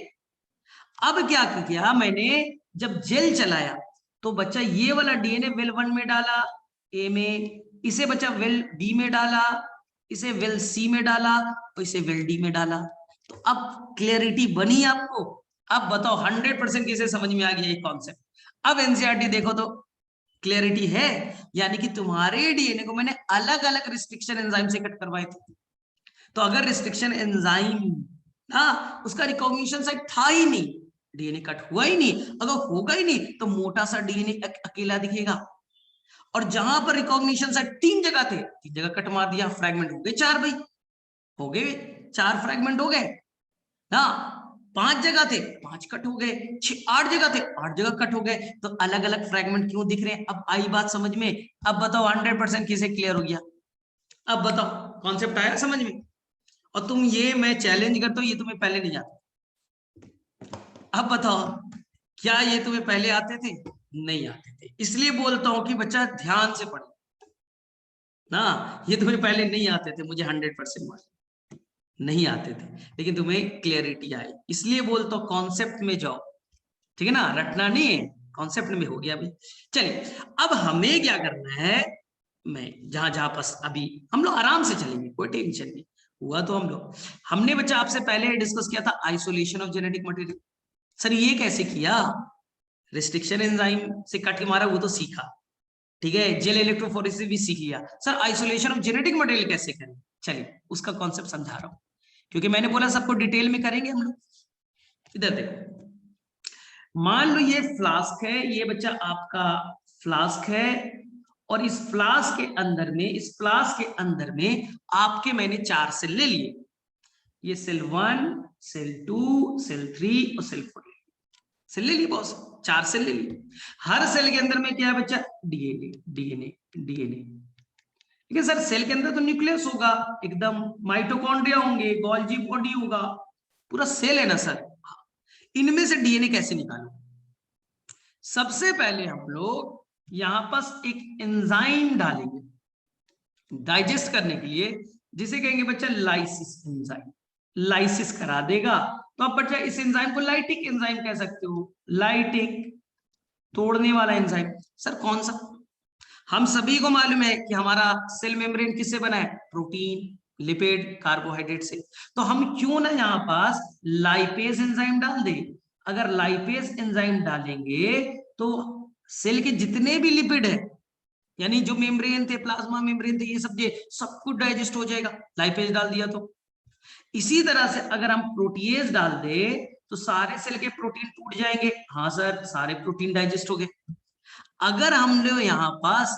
अब क्या किया मैंने, जब जेल चलाया तो बच्चा ये वाला डीएनए वेल 1 में डाला, ए में, इसे बच्चा वेल बी में डाला, इसे वेल सी में डाला, और इसे वेल डी में डाला। तो अब क्लियरिटी बनी आपको? अब बताओ 100% किसे समझ में आ गया ये कॉन्सेप्ट? अब एनसीईआरटी देखो तो क्लियरिटी है, यानी कि तुम्हारे डीएनए को मैंने अलग अलग रिस्ट्रिक्शन एंजाइम से कट करवाए थे। तो अगर रिस्ट्रिक्शन एंजाइम ना, उसका रिकॉग्निशन साइट था ही नहीं, डीएनए कट हुआ ही नहीं, अगर होगा ही नहीं तो मोटा सा डीएनए अकेला दिखेगा। और जहां पर रिकॉग्निशन साइट 3 जगह थे, 3 जगह कट मार दिया, फ्रैगमेंट हो गए 4 भाई, हो गए 4 फ्रैगमेंट हो गए ना। 5 जगह थे, 5 कट हो गए, 8 जगह थे, 8 जगह कट हो गए। तो अलग अलग फ्रैगमेंट क्यों दिख रहे हैं? अब आई बात समझ में? अब बताओ 100% किसे क्लियर हो गया? अब बताओ कॉन्सेप्ट आया समझ में? और तुम ये, मैं चैलेंज करता हूं, ये तुम्हें पहले नहीं आता। अब बताओ क्या ये तुम्हें पहले आते थे? नहीं आते थे। इसलिए बोलता हूं कि बच्चा ध्यान से पढ़ो ना, ये तुम्हें पहले नहीं आते थे, मुझे 100% मालूम, नहीं आते थे, लेकिन तुम्हें क्लियरिटी आई, इसलिए बोलता हूं कॉन्सेप्ट में जाओ, ठीक है ना, रटना नहीं है, कॉन्सेप्ट में हो गया अभी। चलिए अब हमें क्या करना है, मैं जहां जहां पास अभी हम लोग आराम से चलेंगे, कोई टेंशन नहीं हुआ। तो हम लोग, हमने बच्चा आपसे पहले डिस्कस किया था isolation of genetic material. Sir ये कैसे किया? रिस्ट्रिक्शन एंजाइम से कट के मारा, वो तो सीखा, ठीक है, जेल इलेक्ट्रोफोरेसिस भी सीख लिया। Sir isolation of genetic material कैसे करें? चलिए उसका कॉन्सेप्ट समझा रहा हूं, क्योंकि मैंने बोला सबको डिटेल में करेंगे हम लोग। इधर देखो, मान लो ये फ्लास्क है, ये बच्चा आपका फ्लास्क है, और इस फ्लास्क के अंदर में आपके मैंने 4 सेल ले लिए, ये सेल 1, सेल 2, सेल 3 और सेल 4 सेल ले लिए बॉस, 4 सेल ले लिए। हर सेल के अंदर में क्या है बच्चा, डीएनए डीएनए डीएनए। ठीक है सर, सेल के अंदर तो न्यूक्लियस होगा एकदम, माइटोकॉन्ड्रिया होंगे, गोल्जी बॉडी होगा, पूरा सेल है ना सर। इनमें से डीएनए कैसे निकालो? सबसे पहले हम लोग यहां पास एक एंजाइम डालेंगे डाइजेस्ट करने के लिए, जिसे कहेंगे बच्चा लाइसिस एंजाइम। लाइसिस करा देगा तो आप बच्चा इस एंजाइम को लाइटिक एंजाइम कह सकते हो, लाइटिक तोड़ने वाला एंजाइम। सर कौन सा? हम सभी को मालूम है कि हमारा सेल मेम्ब्रेन किससे बना है, प्रोटीन, लिपिड, कार्बोहाइड्रेट से। तो हम क्यों ना यहाँ पास लाइपेज एंजाइम डाल दें। अगर लाइपेज एंजाइम डालेंगे तो सेल के जितने भी लिपिड है, यानी जो मेम्ब्रेन थे, प्लाज्मा मेम्ब्रेन थे, ये सब कुछ डाइजेस्ट हो जाएगा, लाइपेज डाल दिया तो। इसी तरह से अगर हम प्रोटीएज डाल दे तो सारे सेल के प्रोटीन टूट जाएंगे। हाँ सर, सारे प्रोटीन डाइजेस्ट हो गए। अगर हम लोग यहाँ पास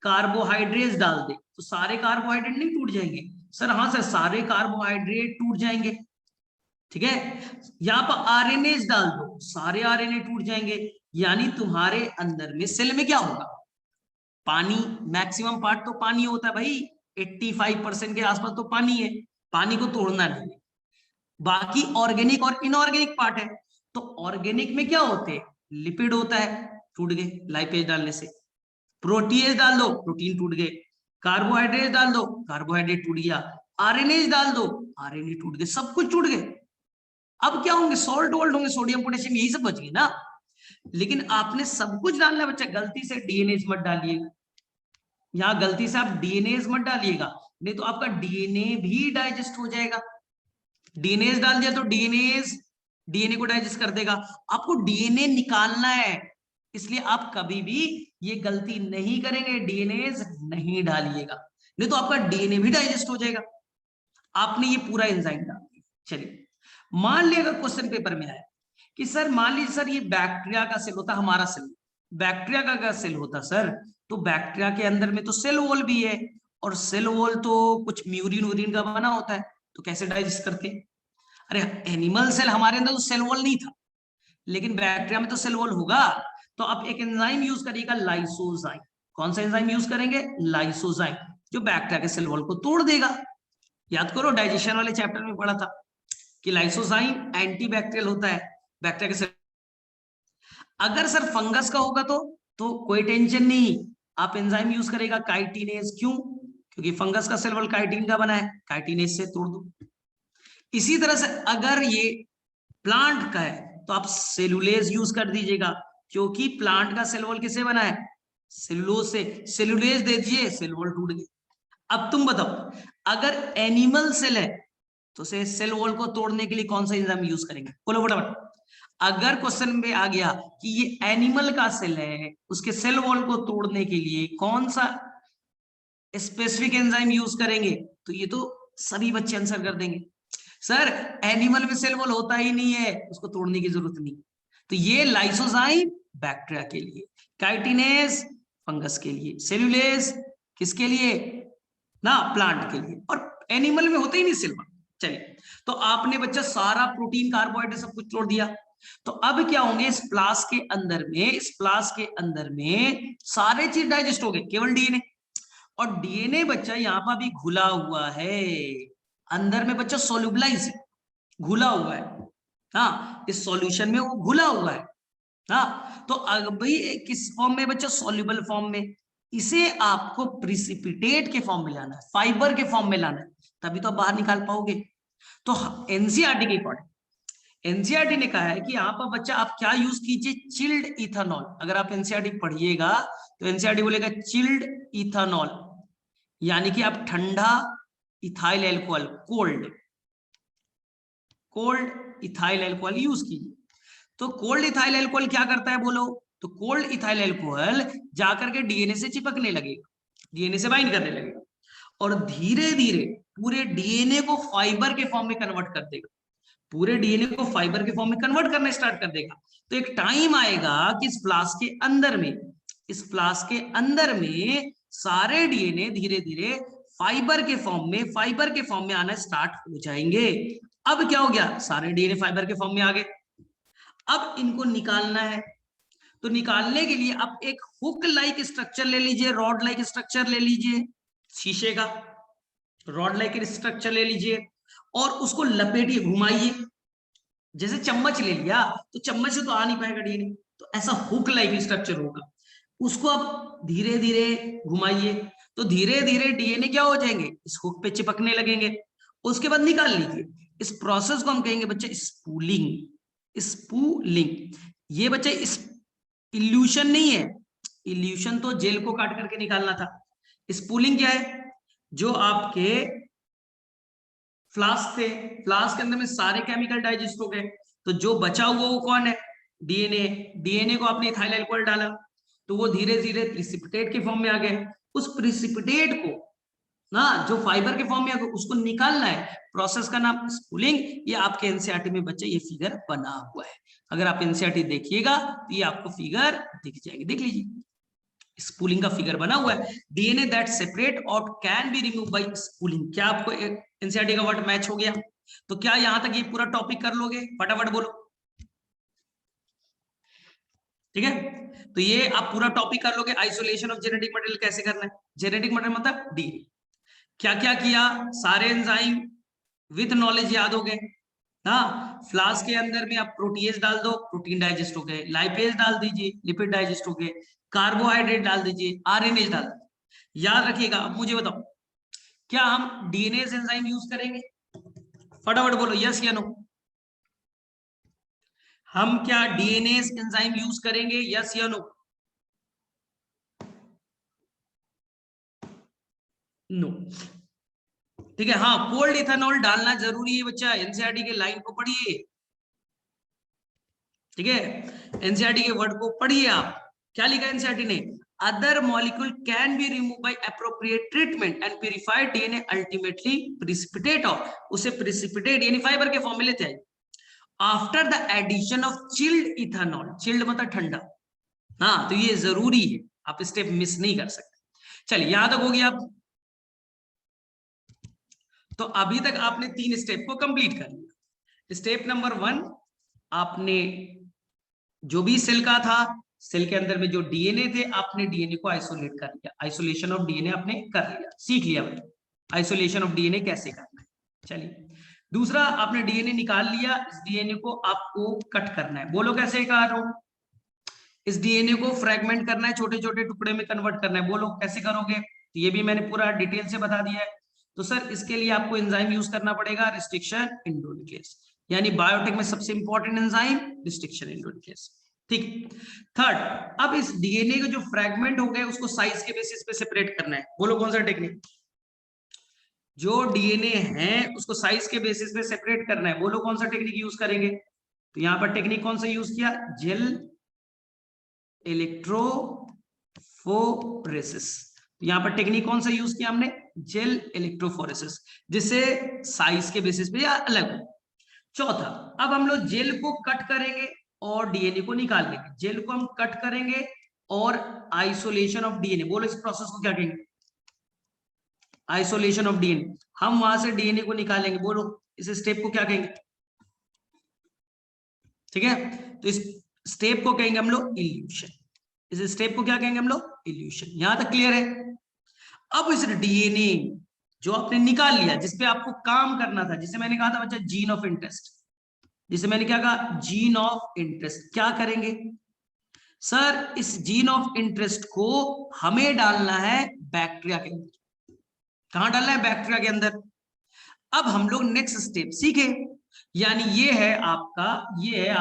कार्बोहाइड्रेट डाल दे तो सारे कार्बोहाइड्रेट नहीं टूट जाएंगे। सर हाँ सर, सारे कार्बोहाइड्रेट टूट जाएंगे। ठीक है, यहाँ पर आरएनए डाल दो, सारे आरएनए टूट जाएंगे। यानी तुम्हारे अंदर में सेल में क्या होगा, पानी, मैक्सिमम पार्ट तो पानी होता है भाई, 85% के आसपास तो पानी है, पानी को तोड़ना नहीं। बाकी ऑर्गेनिक और इनऑर्गेनिक पार्ट है। तो ऑर्गेनिक में क्या होते हैं, लिपिड होता है, टूट गए लाइपेज डालने से। प्रोटीएज डाल दो, प्रोटीन टूट गए। कार्बोहाइड्रेट डाल दो, कार्बोहाइड्रेट टूट गया। आरएनए डाल दो, आरएनए टूट गए, सब कुछ टूट गए। अब क्या होंगे, सॉल्ट वोल्ट होंगे, सोडियम पोटेशियम, यही सब बच गए ना। लेकिन आपने सब कुछ डालना है बच्चा, गलती से डीएनए मत डालिएगा। यहाँ गलती से आप डीएनए मत डालिएगा, नहीं तो आपका डीएनए भी डाइजेस्ट हो जाएगा। डीएनए डाल दिया तो डीएनए को डाइजेस्ट कर देगा। आपको डीएनए निकालना है, इसलिए आप कभी भी ये गलती नहीं करेंगे, डीएनए नहीं डालिएगा, नहीं तो आपका डीएनए भी डाइजेस्ट हो जाएगा। आपने ये पूरा एंजाइम डाल दिया। चलिए, मान लिया अगर क्वेश्चन पेपर में आया कि सर मान लीजिए सर ये बैक्टीरिया का सेल होता, हमारा सेल बैक्टीरिया का अगर सेल होता सर, तो बैक्टीरिया के अंदर में तो सेल वॉल भी है, और सेल वॉल तो कुछ म्यूरिन वूरिन का बना होता है, तो कैसे डाइजेस्ट करते? अरे एनिमल सेल, हमारे अंदर तो सेल वॉल नहीं था, लेकिन बैक्टीरिया में तो सेल वॉल होगा। तो आप एक एंजाइम यूज करिएगा, लाइसोजाइम। कौन सा एंजाइम यूज करेंगे, लाइसोजाइम, जो बैक्टीरिया के सेल वॉल को तोड़ देगा। याद करो, डाइजेशन वाले चैप्टर में पढ़ा था कि लाइसोजाइम एंटीबैक्टीरियल होता है बैक्टीरिया के सेल। अगर सर फंगस का होगा तो कोई टेंशन नहीं, आप एंजाइम यूज करेगा काइटिनेज। क्यों? क्योंकि फंगस का सेल वॉल काइटिन का बना है, काइटिनेज से तोड़ दो। इसी तरह से अगर ये प्लांट का है तो आप सेलुलेज यूज कर दीजिएगा, क्योंकि प्लांट का सेल वॉल किससे बना है, सेलुलोज से। सेलुलेज दे दीजिए, सेल वॉल टूट गई। अब तुम बताओ, अगर एनिमल सेल है तो सेल वॉल को तोड़ने के लिए कौन सा एंजाइम यूज करेंगे, बोलो फटाफट। अगर क्वेश्चन में आ गया कि ये एनिमल का सेल है, उसके सेल वॉल को तोड़ने के लिए कौन सा स्पेसिफिक एंजाइम यूज करेंगे, तो ये तो सभी बच्चे आंसर कर देंगे, सर एनिमल में सेल वॉल होता ही नहीं है, उसको तोड़ने की जरूरत नहीं। तो ये लाइसोजाइम बैक्टीरिया के लिए, काइटिनेज फंगस के लिए, सेलुलेज किसके लिए ना, प्लांट के लिए, और एनिमल में होता ही नहीं सेल वॉल। चलिए, तो आपने बच्चा सारा प्रोटीन, कार्बोहाइड्रेट सब कुछ तोड़ दिया। तो अब क्या होंगे, इस फ्लास्क के अंदर में सारे चीज डाइजेस्ट हो गए, केवल डीएनए। और डीएनए बच्चा यहाँ पर भी घुला हुआ है, अंदर में बच्चा सोल्यूबलाइज है, घुला हुआ है। हाँ, इस सॉल्यूशन में वो घुला हुआ है। हाँ, तो अभी किस फॉर्म में बच्चा, सॉल्युबल फॉर्म में। इसे आपको प्रिसिपिटेट के फॉर्म में लाना है, फाइबर के फॉर्म में लाना है, तभी तो आप बाहर निकाल पाओगे। तो एनसीईआरटी के अकॉर्डिंग, एनसीईआरटी ने कहा है कि यहाँ पर बच्चा आप क्या यूज कीजिए, चिल्ड इथेनॉल। अगर आप एनसीईआरटी पढ़िएगा तो एनसीईआरटी बोलेगा चिल्ड इथेनॉल, यानी कि आप ठंडा ethyl alcohol, cold ethyl alcohol use कीजिए। तो कोल्ड इथाइल एल्कोहल क्या करता है बोलो, तो कोल्ड इथाइल एल्कोहल जाकर के डीएनए से चिपकने लगेगा, डीएनए से बाइंड करने लगेगा, और धीरे धीरे पूरे डीएनए को फाइबर के फॉर्म में कन्वर्ट कर देगा, पूरे डीएनए को फाइबर के फॉर्म में कन्वर्ट करना स्टार्ट कर देगा। तो एक टाइम आएगा कि इस फ्लास्क के अंदर में इस फ्लास्क के अंदर में सारे डीएनए धीरे धीरे फाइबर के फॉर्म में आना स्टार्ट हो जाएंगे। अब क्या हो गया, सारे डीएनए फाइबर के फॉर्म में आ गए। अब इनको निकालना है, तो निकालने के लिए आप एक हुक लाइक स्ट्रक्चर ले लीजिए, रॉड लाइक स्ट्रक्चर ले लीजिए, शीशे का रॉड लाइक स्ट्रक्चर ले लीजिए और उसको लपेटिए, घुमाइए। जैसे चम्मच ले लिया तो चम्मच से तो आ नहीं पाएगा डीएनए, तो ऐसा हुक लाइक स्ट्रक्चर होगा, उसको आप धीरे धीरे घुमाइए तो धीरे धीरे डीएनए क्या हो जाएंगे, इस हुक पे चिपकने लगेंगे। उसके बाद निकाल लीजिए। इस प्रोसेस को हम कहेंगे बच्चे स्पूलिंग। स्पूलिंग ये बच्चे इस इल्यूशन नहीं है, इल्यूशन तो जेल को काट करके निकालना था। स्पूलिंग क्या है, जो आपके फ्लास्क थे, फ्लास्क के अंदर में सारे केमिकल डाइजेस्ट हो गए, तो जो बचा हुआ वो कौन है, डीएनए। डीएनए को आपने इथाइल अल्कोहल डाला तो वो धीरे धीरे प्रिसिपिटेट के फॉर्म में आ गए। उस प्रिसिपिटेट को ना जो फाइबर के फॉर्म में आ गए उसको निकालना है, प्रोसेस का नाम स्पूलिंग। ये आपके एनसीईआरटी में बच्चे ये फिगर बना हुआ है, अगर आप एनसीईआरटी देखिएगा तो ये आपको फिगर दिख जाएगी, देख लीजिए स्पूलिंग का फिगर बना हुआ है। डीएनए दैट सेपरेट और can be remove bye spooling. क्या आपको एनसीईआरटी का वर्ड मैच हो गया? तो क्या यहां तक ये पूरा टॉपिक कर लोगे? फटाफट बोलो, ठीक है। तो ये आप पूरा टॉपिक कर लोगे, आइसोलेशन ऑफ जेनेटिक मटेरियल कैसे करना है। जेनेटिक मटेरियल मतलब डीएनए, क्या क्या किया, सारे एंजाइम विथ नॉलेज याद हो गए। हाँ, फ्लास्क के अंदर में आप प्रोटीएज डाल दो, प्रोटीन डाइजेस्ट हो गए, लाइपेज डाल दीजिए, लिपिड डाइजेस्ट हो गए, कार्बोहाइड्रेट डाल दीजिए, आरएनए डाल दीजिए। याद रखिएगा। अब मुझे बताओ, क्या हम डीएनए एंजाइम यूज करेंगे? फटाफट बोलो यस या नो। हम क्या डीएनए एंजाइम यूज करेंगे, यस या नो? नो, ठीक है। हाँ, कोल्ड इथेनॉल डालना जरूरी है बच्चा, एनसीईआरटी के लाइन को पढ़िए, ठीक है। एनसीईआरटी के वर्ड को पढ़िए आप, क्या लिखा है एनसीईआरटी ने, other molecule can be remove by appropriate treatment and purified DNA ultimately precipitate of, उसे प्रिसिपिटेट यानी फाइबर के फॉर्म में लेते हैं after the addition of chilled ethanol. Chilled मतलब ठंडा। हाँ, तो ये जरूरी है, आप स्टेप मिस नहीं कर सकते। चलिए, यहां तक हो गया। आप तो अभी तक आपने 3 स्टेप को कंप्लीट कर लिया। स्टेप नंबर 1, आपने जो भी सेल का था, सेल के अंदर में जो डीएनए थे, आपने डीएनए को आइसोलेट कर लिया, आइसोलेशन ऑफ डीएनए आपने कर लिया, सीख लिया आइसोलेशन ऑफ डीएनए कैसे करना है। चलिए, दूसरा, आपने डीएनए निकाल लिया, इस डीएनए को आपको कट करना है। बोलो कैसे कर रहा हूं? इस डीएनए को फ्रेगमेंट करना है, छोटे छोटे टुकड़े में कन्वर्ट करना है। बोलो कैसे करोगे? तो ये भी मैंने पूरा डिटेल से बता दिया है। तो सर, इसके लिए आपको एंजाइम यूज करना पड़ेगा, रिस्ट्रिक्शन एंडोन्यूक्लियस, यानी बायोटेक में सबसे इंपॉर्टेंट एंजाइम रिस्ट्रिक्शन एंडोन्यूक्लियस, ठीक। थर्ड, अब इस डीएनए के जो फ्रेगमेंट हो गए उसको साइज के बेसिस पे सेपरेट करना है। बोलो कौन सा टेक्निक? जो डीएनए है उसको साइज के बेसिस पे सेपरेट करना है। बोलो कौन सा टेक्निक यूज करेंगे? तो यहां पर टेक्निक कौन सा यूज किया? Gel electrophoresis. यहां पर टेक्निक कौन सा यूज किया हमने? जेल इलेक्ट्रोफोरेसिस, जिससे साइज के बेसिस पे या अलग हो। चौथा, अब हम लोग जेल को कट करेंगे और डीएनए को निकाल लेंगे। जेल को हम कट करेंगे और आइसोलेशन ऑफ डीएनए। बोलो इस प्रोसेस को क्या कहेंगे? Isolation of DNA. हम वहां से डीएनए को निकालेंगे। बोलो इस स्टेप को क्या कहेंगे? ठीक है, तो इस स्टेप को कहेंगे हम लोग इल्यूशन। इस स्टेप को क्या कहेंगे हम लोग? इल्यूशन। यहां तक क्लियर है? अब इस डीएनए जो आपने निकाल लिया, जिसपे आपको काम करना था, जिसे मैंने कहा था बच्चा जीन ऑफ इंटरेस्ट, जिसे मैंने क्या कहा? Gene of interest. क्या करेंगे सर? इस जीन ऑफ इंटरेस्ट को हमें डालना है बैक्टीरिया के अंदर। कहां डालना है? बैक्टीरिया के अंदर। अब हम लोग नेक्स्ट स्टेप सीखे, यानी ये है आपका ये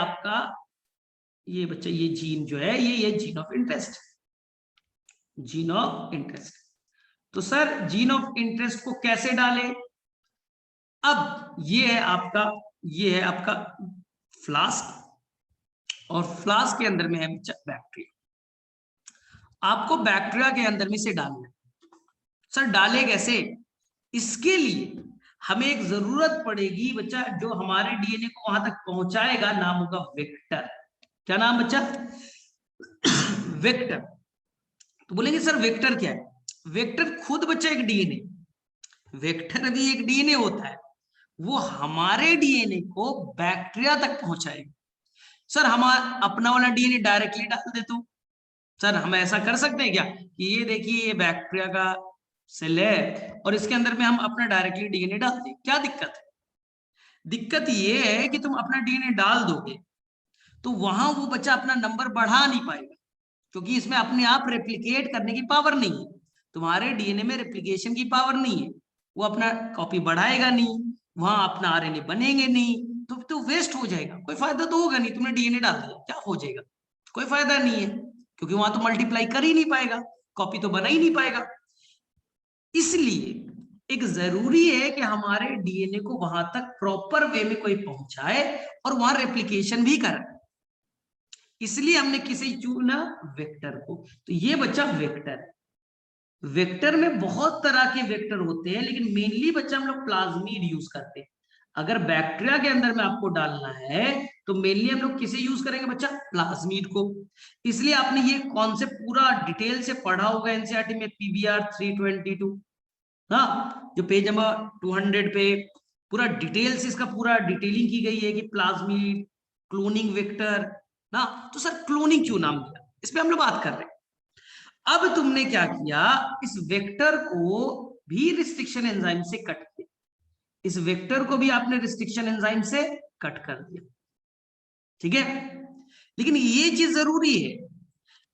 बच्चा, ये जीन जो है, ये gene of interest, gene of interest. तो सर, जीन ऑफ इंटरेस्ट को कैसे डालें? अब ये है आपका फ्लास्क, और फ्लास्क के अंदर में है बच्चा बैक्टीरिया। आपको बैक्टीरिया के अंदर में से डालना है। सर डाले कैसे? इसके लिए हमें एक जरूरत पड़ेगी बच्चा, जो हमारे डीएनए को वहां तक पहुंचाएगा, नाम होगा वेक्टर। क्या नाम बच्चा? वेक्टर। तो बोलेंगे सर वेक्टर क्या है? वेक्टर खुद बच्चा एक डीएनए, वेक्टर भी एक डीएनए होता है, वो हमारे डीएनए को बैक्टीरिया तक पहुंचाएगा। सर हम अपना वाला डीएनए डायरेक्टली डाल दे तो सर हम ऐसा कर सकते हैं क्या कि ये देखिए ये बैक्टीरिया का सेल है और इसके अंदर में हम अपना डायरेक्टली डीएनए डाल दें, क्या दिक्कत है? दिक्कत ये है कि तुम अपना डीएनए डाल दोगे तो वहां वो बच्चा अपना नंबर बढ़ा नहीं पाएगा, क्योंकि इसमें अपने आप रेप्लिकेट करने की पावर नहीं है। तुम्हारे डीएनए में रेप्लिकेशन की पावर नहीं है, वो अपना कॉपी बढ़ाएगा नहीं, वहां अपना आरएनए बनेंगे नहीं, तो वेस्ट हो जाएगा, कोई फायदा तो होगा नहीं। तुमने डीएनए डाल दिया क्या हो जाएगा? कोई फायदा नहीं है, क्योंकि वहां तो मल्टीप्लाई कर ही नहीं पाएगा, कॉपी तो बना ही नहीं पाएगा। इसलिए एक जरूरी है कि हमारे डीएनए को वहां तक प्रॉपर वे में कोई पहुंचाए और वहां रेप्लिकेशन भी करे। इसलिए हमने किसे चुना? वेक्टर को। तो ये बच्चा वेक्टर है। वेक्टर में बहुत तरह के वेक्टर होते हैं, लेकिन मेनली बच्चा हम लोग प्लाज्मिड यूज करते हैं। अगर बैक्टीरिया के अंदर में आपको डालना है तो मेनली हम लोग किसे यूज करेंगे बच्चा? प्लाज्मिड को। इसलिए आपने ये कॉन्सेप्ट पूरा डिटेल से पढ़ा होगा एनसीईआरटी में, पीबीआर 322, हाँ, जो पेज नंबर 200 पे पूरा डिटेल से इसका पूरा डिटेलिंग की गई है कि प्लाज्मिड, क्लोनिंग वेक्टर ना। तो सर क्लोनिंग क्यों नाम दिया, इस पे हम लोग बात कर रहे हैं। अब तुमने क्या किया, इस वेक्टर को भी रिस्ट्रिक्शन एंजाइम से कट किया, इस वेक्टर को भी आपने रिस्ट्रिक्शन एंजाइम से कट कर दिया, ठीक है। लेकिन ये चीज जरूरी है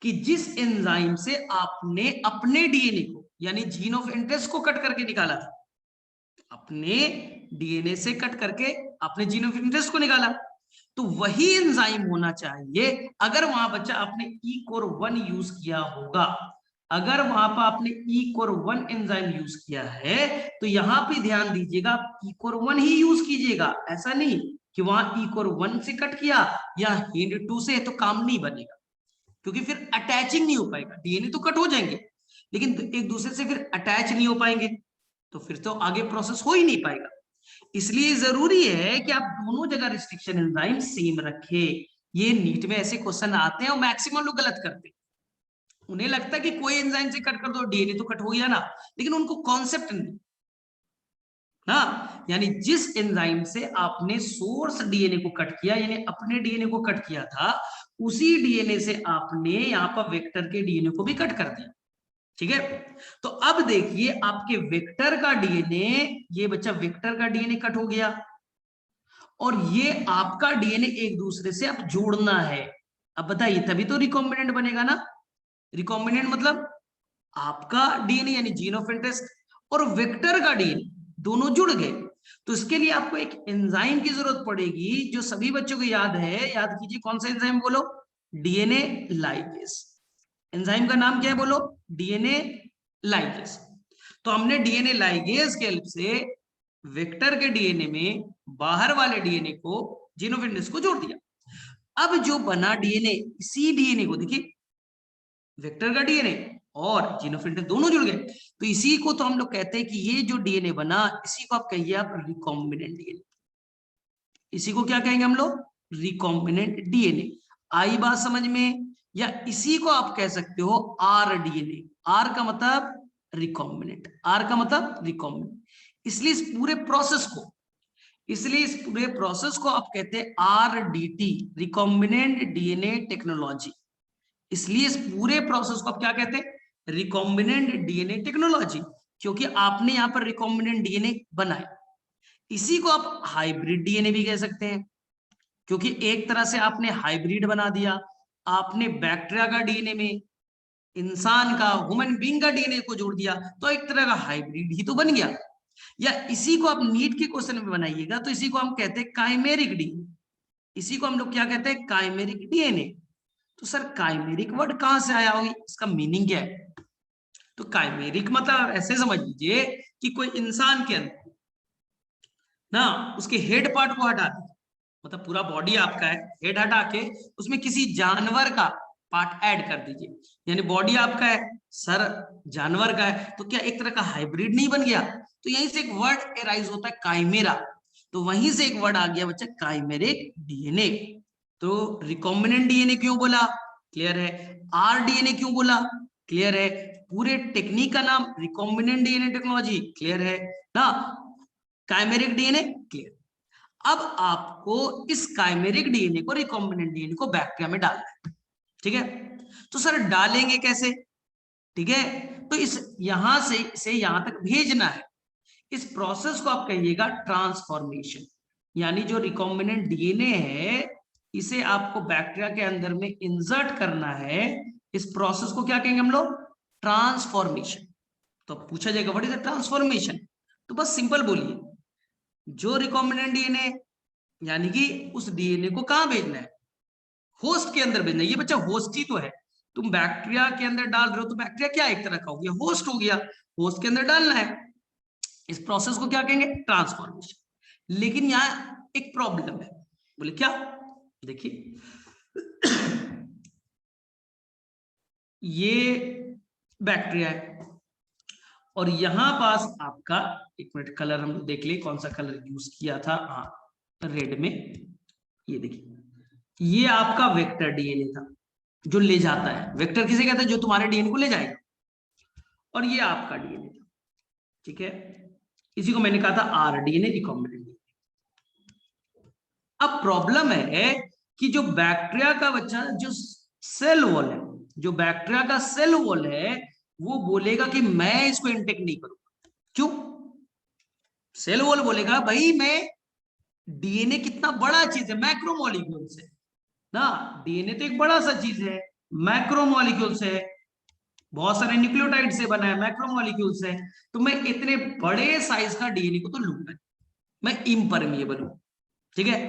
कि जिस एंजाइम से आपने अपने डीएनए को यानी जीन ऑफ इंटरेस्ट को कट करके निकाला था, अपने डीएनए से कट करके आपने जीन ऑफ इंटरेस्ट को निकाला, तो वही एंजाइम होना चाहिए। अगर वहां बच्चा आपने E-COR1 यूज किया होगा, अगर वहां पर आपने E-COR1 एंजाइम यूज किया है, तो यहां पे ध्यान दीजिएगा E-COR1 ही यूज कीजिएगा। ऐसा नहीं कि वहां E-COR1 से कट किया या HIND2 से, तो काम नहीं बनेगा, क्योंकि फिर अटैचिंग नहीं हो पाएगा। डीएनए तो कट हो जाएंगे लेकिन एक दूसरे से फिर अटैच नहीं हो पाएंगे, तो फिर तो आगे प्रोसेस हो ही नहीं पाएगा। इसलिए जरूरी है कि आप दोनों जगह रिस्ट्रिक्शन एंजाइम सेम रखे। ये नीट में ऐसे क्वेश्चन आते हैं और मैक्सिमम लोग गलत करते हैं। उन्हें लगता है कि कोई एंजाइम से कट कर दो डीएनए तो कट हो गया ना, लेकिन उनको कॉन्सेप्ट नहीं ना। यानी जिस एंजाइम से आपने सोर्स डीएनए को कट किया, यानी अपने डीएनए को कट किया था, उसी डीएनए से आपने यहाँ पर वेक्टर के डीएनए को भी कट कर दिया, ठीक है। तो अब देखिए आपके वेक्टर का डीएनए, ये बच्चा वेक्टर का डीएनए कट हो गया और ये आपका डीएनए एक दूसरे से अब जोड़ना है। अब बताइए तभी तो रिकॉम्बिनेंट बनेगा ना। रिकॉम्बिनेंट मतलब आपका डीएनए यानी जीन ऑफ इंटरेस्ट और वेक्टर का डीएनए दोनों जुड़ गए, तो इसके लिए आपको एक एंजाइम की जरूरत पड़ेगी जो सभी बच्चों को याद है। याद कीजिए कौन सा एंजाइम, बोलो? DNA ligase. एंजाइम का नाम क्या है, बोलो? DNA ligase. तो हमने डीएनए लाइगेज के हेल्प से वेक्टर के डीएनए में बाहर वाले डीएनए को, जीन ऑफ इंटरेस्ट को जोड़ दिया। अब जो बना डीएनए, इसी डीएनए को देखिए, वेक्टर का डीएनए और जीन ऑफ इंटरेस्ट दोनों जुड़ गए, तो इसी को तो हम लोग कहते हैं कि ये जो डीएनए बना, इसी को आप कहिए आप रिकॉम्बिनेंट डीएनए। इसी को क्या कहेंगे हम लोग? Recombinant DNA. आई बात समझ में? या इसी को आप कह सकते हो आर डीएनए। आर का मतलब रिकॉम्बिनेंट, आर का मतलब रिकॉम्बिनेंट। इसलिए इस पूरे प्रोसेस को आप कहते हैं आरडीटी, रिकॉम्बिनेंट डीएनए टेक्नोलॉजी। इसलिए इस पूरे प्रोसेस को आप क्या कहते हैं? रिकॉम्बिनेंट डीएनए टेक्नोलॉजी, क्योंकि आपने यहां पर रिकॉम्बिनेंट डीएनए बनाए। इसी को आप हाइब्रिड डीएनए भी कह सकते हैं, क्योंकि एक तरह से आपने हाइब्रिड बना दिया। आपने बैक्टीरिया का डीएनए में इंसान का, ह्यूमन बीइंग का डीएनए को जोड़ दिया, तो एक तरह का हाइब्रिड ही तो बन गया। या इसी को आप नीट के क्वेश्चन में बनाइएगा तो इसी को हम कहते हैं काइमेरिक डीएनए। इसी को हम लोग क्या कहते हैं? Chimeric DNA. तो सर काइमेरिक वर्ड कहां से आया होगी, इसका मीनिंग क्या है? तो काइमेरिक मतलब ऐसे समझ लीजिए कि कोई इंसान के अंदर ना उसके हेड पार्ट को हटा दिया, मतलब पूरा बॉडी आपका है, हेड हटा के उसमें किसी जानवर का पार्ट ऐड कर दीजिए। यानी बॉडी आपका है, सर जानवर का है, तो क्या एक तरह का हाइब्रिड नहीं बन गया? तो यहीं से एक वर्ड एराइज होता है काइमेरा, तो वहीं से एक वर्ड आ गया बच्चा काइमेरिक डीएनए। तो रिकॉम्बिनेंट डीएनए क्यों बोला? क्लियर है। आर डीएनए क्यों बोला? क्लियर है? पूरे टेक्निक का नाम रिकॉम्बिनेंट डीएनए टेक्नोलॉजी, क्लियर है ना? Chimeric DNA, clear. अब आपको इस काइमेरिक डीएनए को रिकॉम्बिनेंट डीएनए को बैक्टीरिया में डालना है, ठीक है? तो सर डालेंगे कैसे? ठीक है, तो इस यहां से यहां तक भेजना है। इस प्रोसेस को आप कहिएगा ट्रांसफॉर्मेशन, यानी जो रिकॉम्बिनेंट डीएनए है इसे आपको बैक्टीरिया के अंदर में इंसर्ट करना है। इस प्रोसेस को क्या कहेंगे हम लोग? ट्रांसफॉर्मेशन। तो पूछा जाएगा व्हाट इज द ट्रांसफॉर्मेशन? तो बस सिंपल बोलिए, जो रिकॉम्बिनेंट डीएनए यानी कि उस डीएनए को कहां भेजना है? होस्ट के अंदर भेजना है। ये बच्चा होस्ट ही तो है, तुम बैक्टीरिया के अंदर डाल रहे हो तो बैक्टीरिया क्या एक तरह का हो गया? होस्ट हो गया, होस्ट के अंदर डालना है। इस प्रोसेस को क्या कहेंगे? ट्रांसफॉर्मेशन। लेकिन यहां एक प्रॉब्लम है। बोले क्या? देखिए ये बैक्टीरिया है और यहां पास आपका, एक मिनट कलर हम देख ले कौन सा कलर यूज किया था, हाँ रेड में। ये देखिए, ये आपका वेक्टर डीएनए था जो ले जाता है। वेक्टर किसे कहते हैं? जो तुम्हारे डीएनए को ले जाएगा। और ये आपका डीएनए था, ठीक है? इसी को मैंने कहा था आरडीएनए, रिकॉम्बिनेंट डीएनए। अब प्रॉब्लम है कि जो बैक्टीरिया का बच्चा जो सेल वॉल है, जो बैक्टीरिया का सेल वॉल है, वो बोलेगा कि मैं इसको इंटेक नहीं करूंगा। क्यों? सेल वॉल बोलेगा भाई मैं, डीएनए कितना बड़ा चीज है, मैक्रोमोलिक्यूल्स है ना। डीएनए तो एक बड़ा सा चीज है, मैक्रोमोलिक्यूल्स है, बहुत सारे न्यूक्लियोटाइड से बना है, मैक्रोमोलिक्यूल्स है। तो मैं इतने बड़े साइज का डीएनए को तो लूंगा, मैं इम्परमिएबल हूं, ठीक है?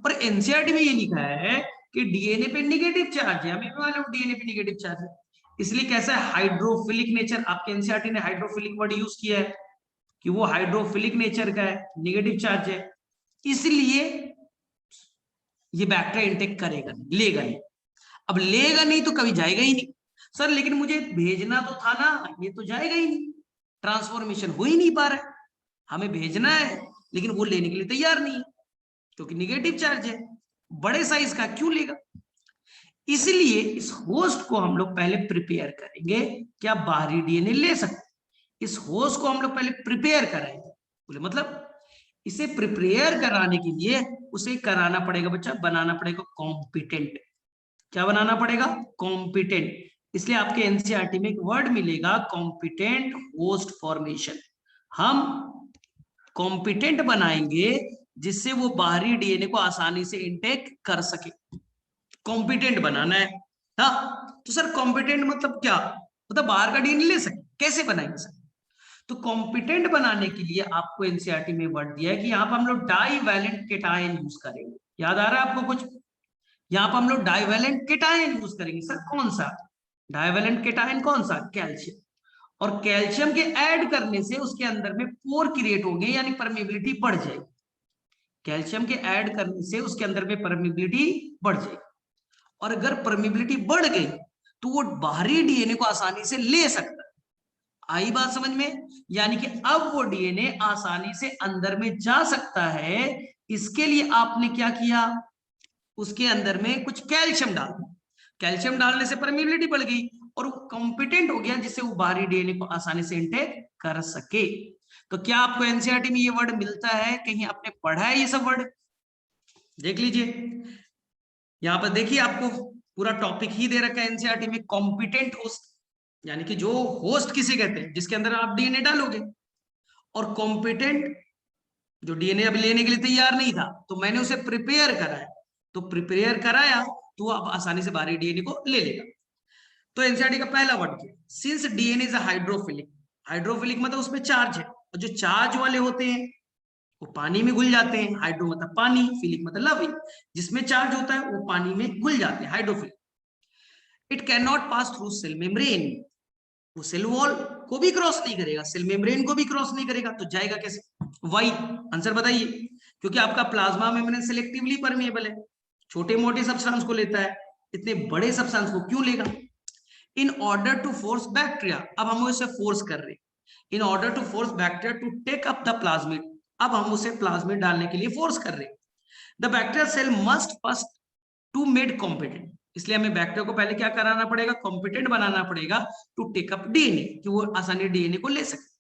और एनसीईआरटी में ये लिखा है कि डीएनए पे नेगेटिव चार्ज है। हमें भी मालूम डीएनए पे नेगेटिव चार्ज है, इसलिए कैसा है? Hydrophilic nature. आपके एनसीईआरटी ने हाइड्रोफिलिक वर्ड यूज किया है कि वो हाइड्रोफिलिक नेचर का है, नेगेटिव चार्ज है, इसलिए ये बैक्टीरिया इंटेक करेगा नहीं, लेगा नहीं। अब लेगा नहीं तो कभी जाएगा ही नहीं। सर लेकिन मुझे भेजना तो था ना, ये तो जाएगा ही नहीं, ट्रांसफॉर्मेशन हो ही नहीं पा रहा है। हमें भेजना है लेकिन वो लेने के लिए तैयार नहीं है क्योंकि निगेटिव चार्ज है, बड़े साइज का क्यों लेगा? इसलिए इस होस्ट को हम लोग पहले प्रिपेयर करेंगे। क्या बाहरी डीएनए ले सकते? इस होस्ट को हम लोग पहले प्रिपेयर कराएंगे। बोले मतलब इसे प्रिपेयर कराने के लिए उसे कराना पड़ेगा बच्चा, बनाना पड़ेगा कॉम्पिटेंट। क्या बनाना पड़ेगा? कॉम्पिटेंट। इसलिए आपके एनसीईआरटी में एक वर्ड मिलेगा, कॉम्पिटेंट होस्ट फॉर्मेशन। हम कॉम्पिटेंट बनाएंगे जिससे वो बाहरी डीएनए को आसानी से इंटेक कर सके। कॉम्पिटेंट बनाना है। हाँ तो सर कॉम्पिटेंट मतलब क्या? मतलब बाहर का डीएनए ले सके, कैसे बनाएंगे सर? तो कॉम्पिटेंट बनाने के लिए आपको एनसीईआरटी में वर्ड दिया है कि यहाँ पर हम लोग डाईवैलेंट केटायन यूज करेंगे। याद आ रहा है आपको कुछ? यहाँ पर हम लोग डाईवैलेंट केटायन यूज करेंगे। सर कौन सा डाईवैलेंट केटायन? कौन सा? कैल्शियम। और कैल्शियम के ऐड करने से उसके अंदर में पोर क्रिएट होंगे, यानी परमिबिलिटी बढ़ जाएगी। कैल्शियम के ऐड करने से उसके अंदर में परमिबिलिटी बढ़ जाएगी, और अगर परमिबिलिटी बढ़ गई तो वो बाहरी डीएनए को आसानी से ले सकता है। आई बात समझ में? यानी कि अब वो डीएनए आसानी से अंदर में जा सकता है। इसके लिए आपने क्या किया? उसके अंदर में कुछ कैल्शियम डाल दिया। कैल्शियम डालने से परमिबिलिटी बढ़ गई और वो कॉम्पिटेंट हो गया जिससे वो बाहरी डीएनए को आसानी से इंटेक कर सके। तो क्या आपको एनसीईआरटी में ये वर्ड मिलता है? कहीं आपने पढ़ा है ये सब वर्ड? देख लीजिए यहां पर, देखिए आपको पूरा टॉपिक ही दे रखा है एनसीईआरटी में, कॉम्पिटेंट होस्ट, यानी कि जो होस्ट किसे कहते हैं? जिसके अंदर आप डीएनए डालोगे। और कॉम्पिटेंट जो डीएनए अब लेने के लिए तैयार नहीं था तो मैंने उसे प्रिपेयर कराया, तो प्रिपेयर कराया तो अब आसानी से बाहरी डीएनए को ले लेगा। तो एनसीईआरटी का पहला वर्ड क्या? Since DNA is hydrophilic. Hydrophilic मतलब उसमें चार्ज है, और जो चार्ज वाले होते हैं वो पानी में घुल जाते हैं। हाइड्रो मतलब पानी, फिलिक मतलब लविंग, जिसमें चार्ज होता है वो पानी में घुल जाते हैं, hydrophilic. It can not pass through cell membrane. वो सेल वॉल को भी क्रॉस नहीं करेगा, सेल मेम्ब्रेन को भी क्रॉस नहीं करेगा, तो जाएगा कैसे? वाई आंसर बताइए। क्योंकि आपका प्लाज्मा मेम्ब्रेन सिलेक्टिवली परमिएबल है, छोटे मोटे सब्सटेंस को लेता है, इतने बड़े सब्सटेंस को क्यों लेगा? In order to force bacteria, अब हम उसे फोर्स कर रहे हैं, in order to force bacteria to take up the plasmid, अब हम उसे प्लाज्मिड डालने के लिए फोर्स कर रहे हैं। The bacterial cell must first to made competent, इसलिए हमें बैक्टीरिया को पहले क्या कराना पड़ेगा, कॉम्पिटेंट बनाना पड़ेगा टू टेक अप डीएनए, कि वो आसानी डीएनए को ले सके।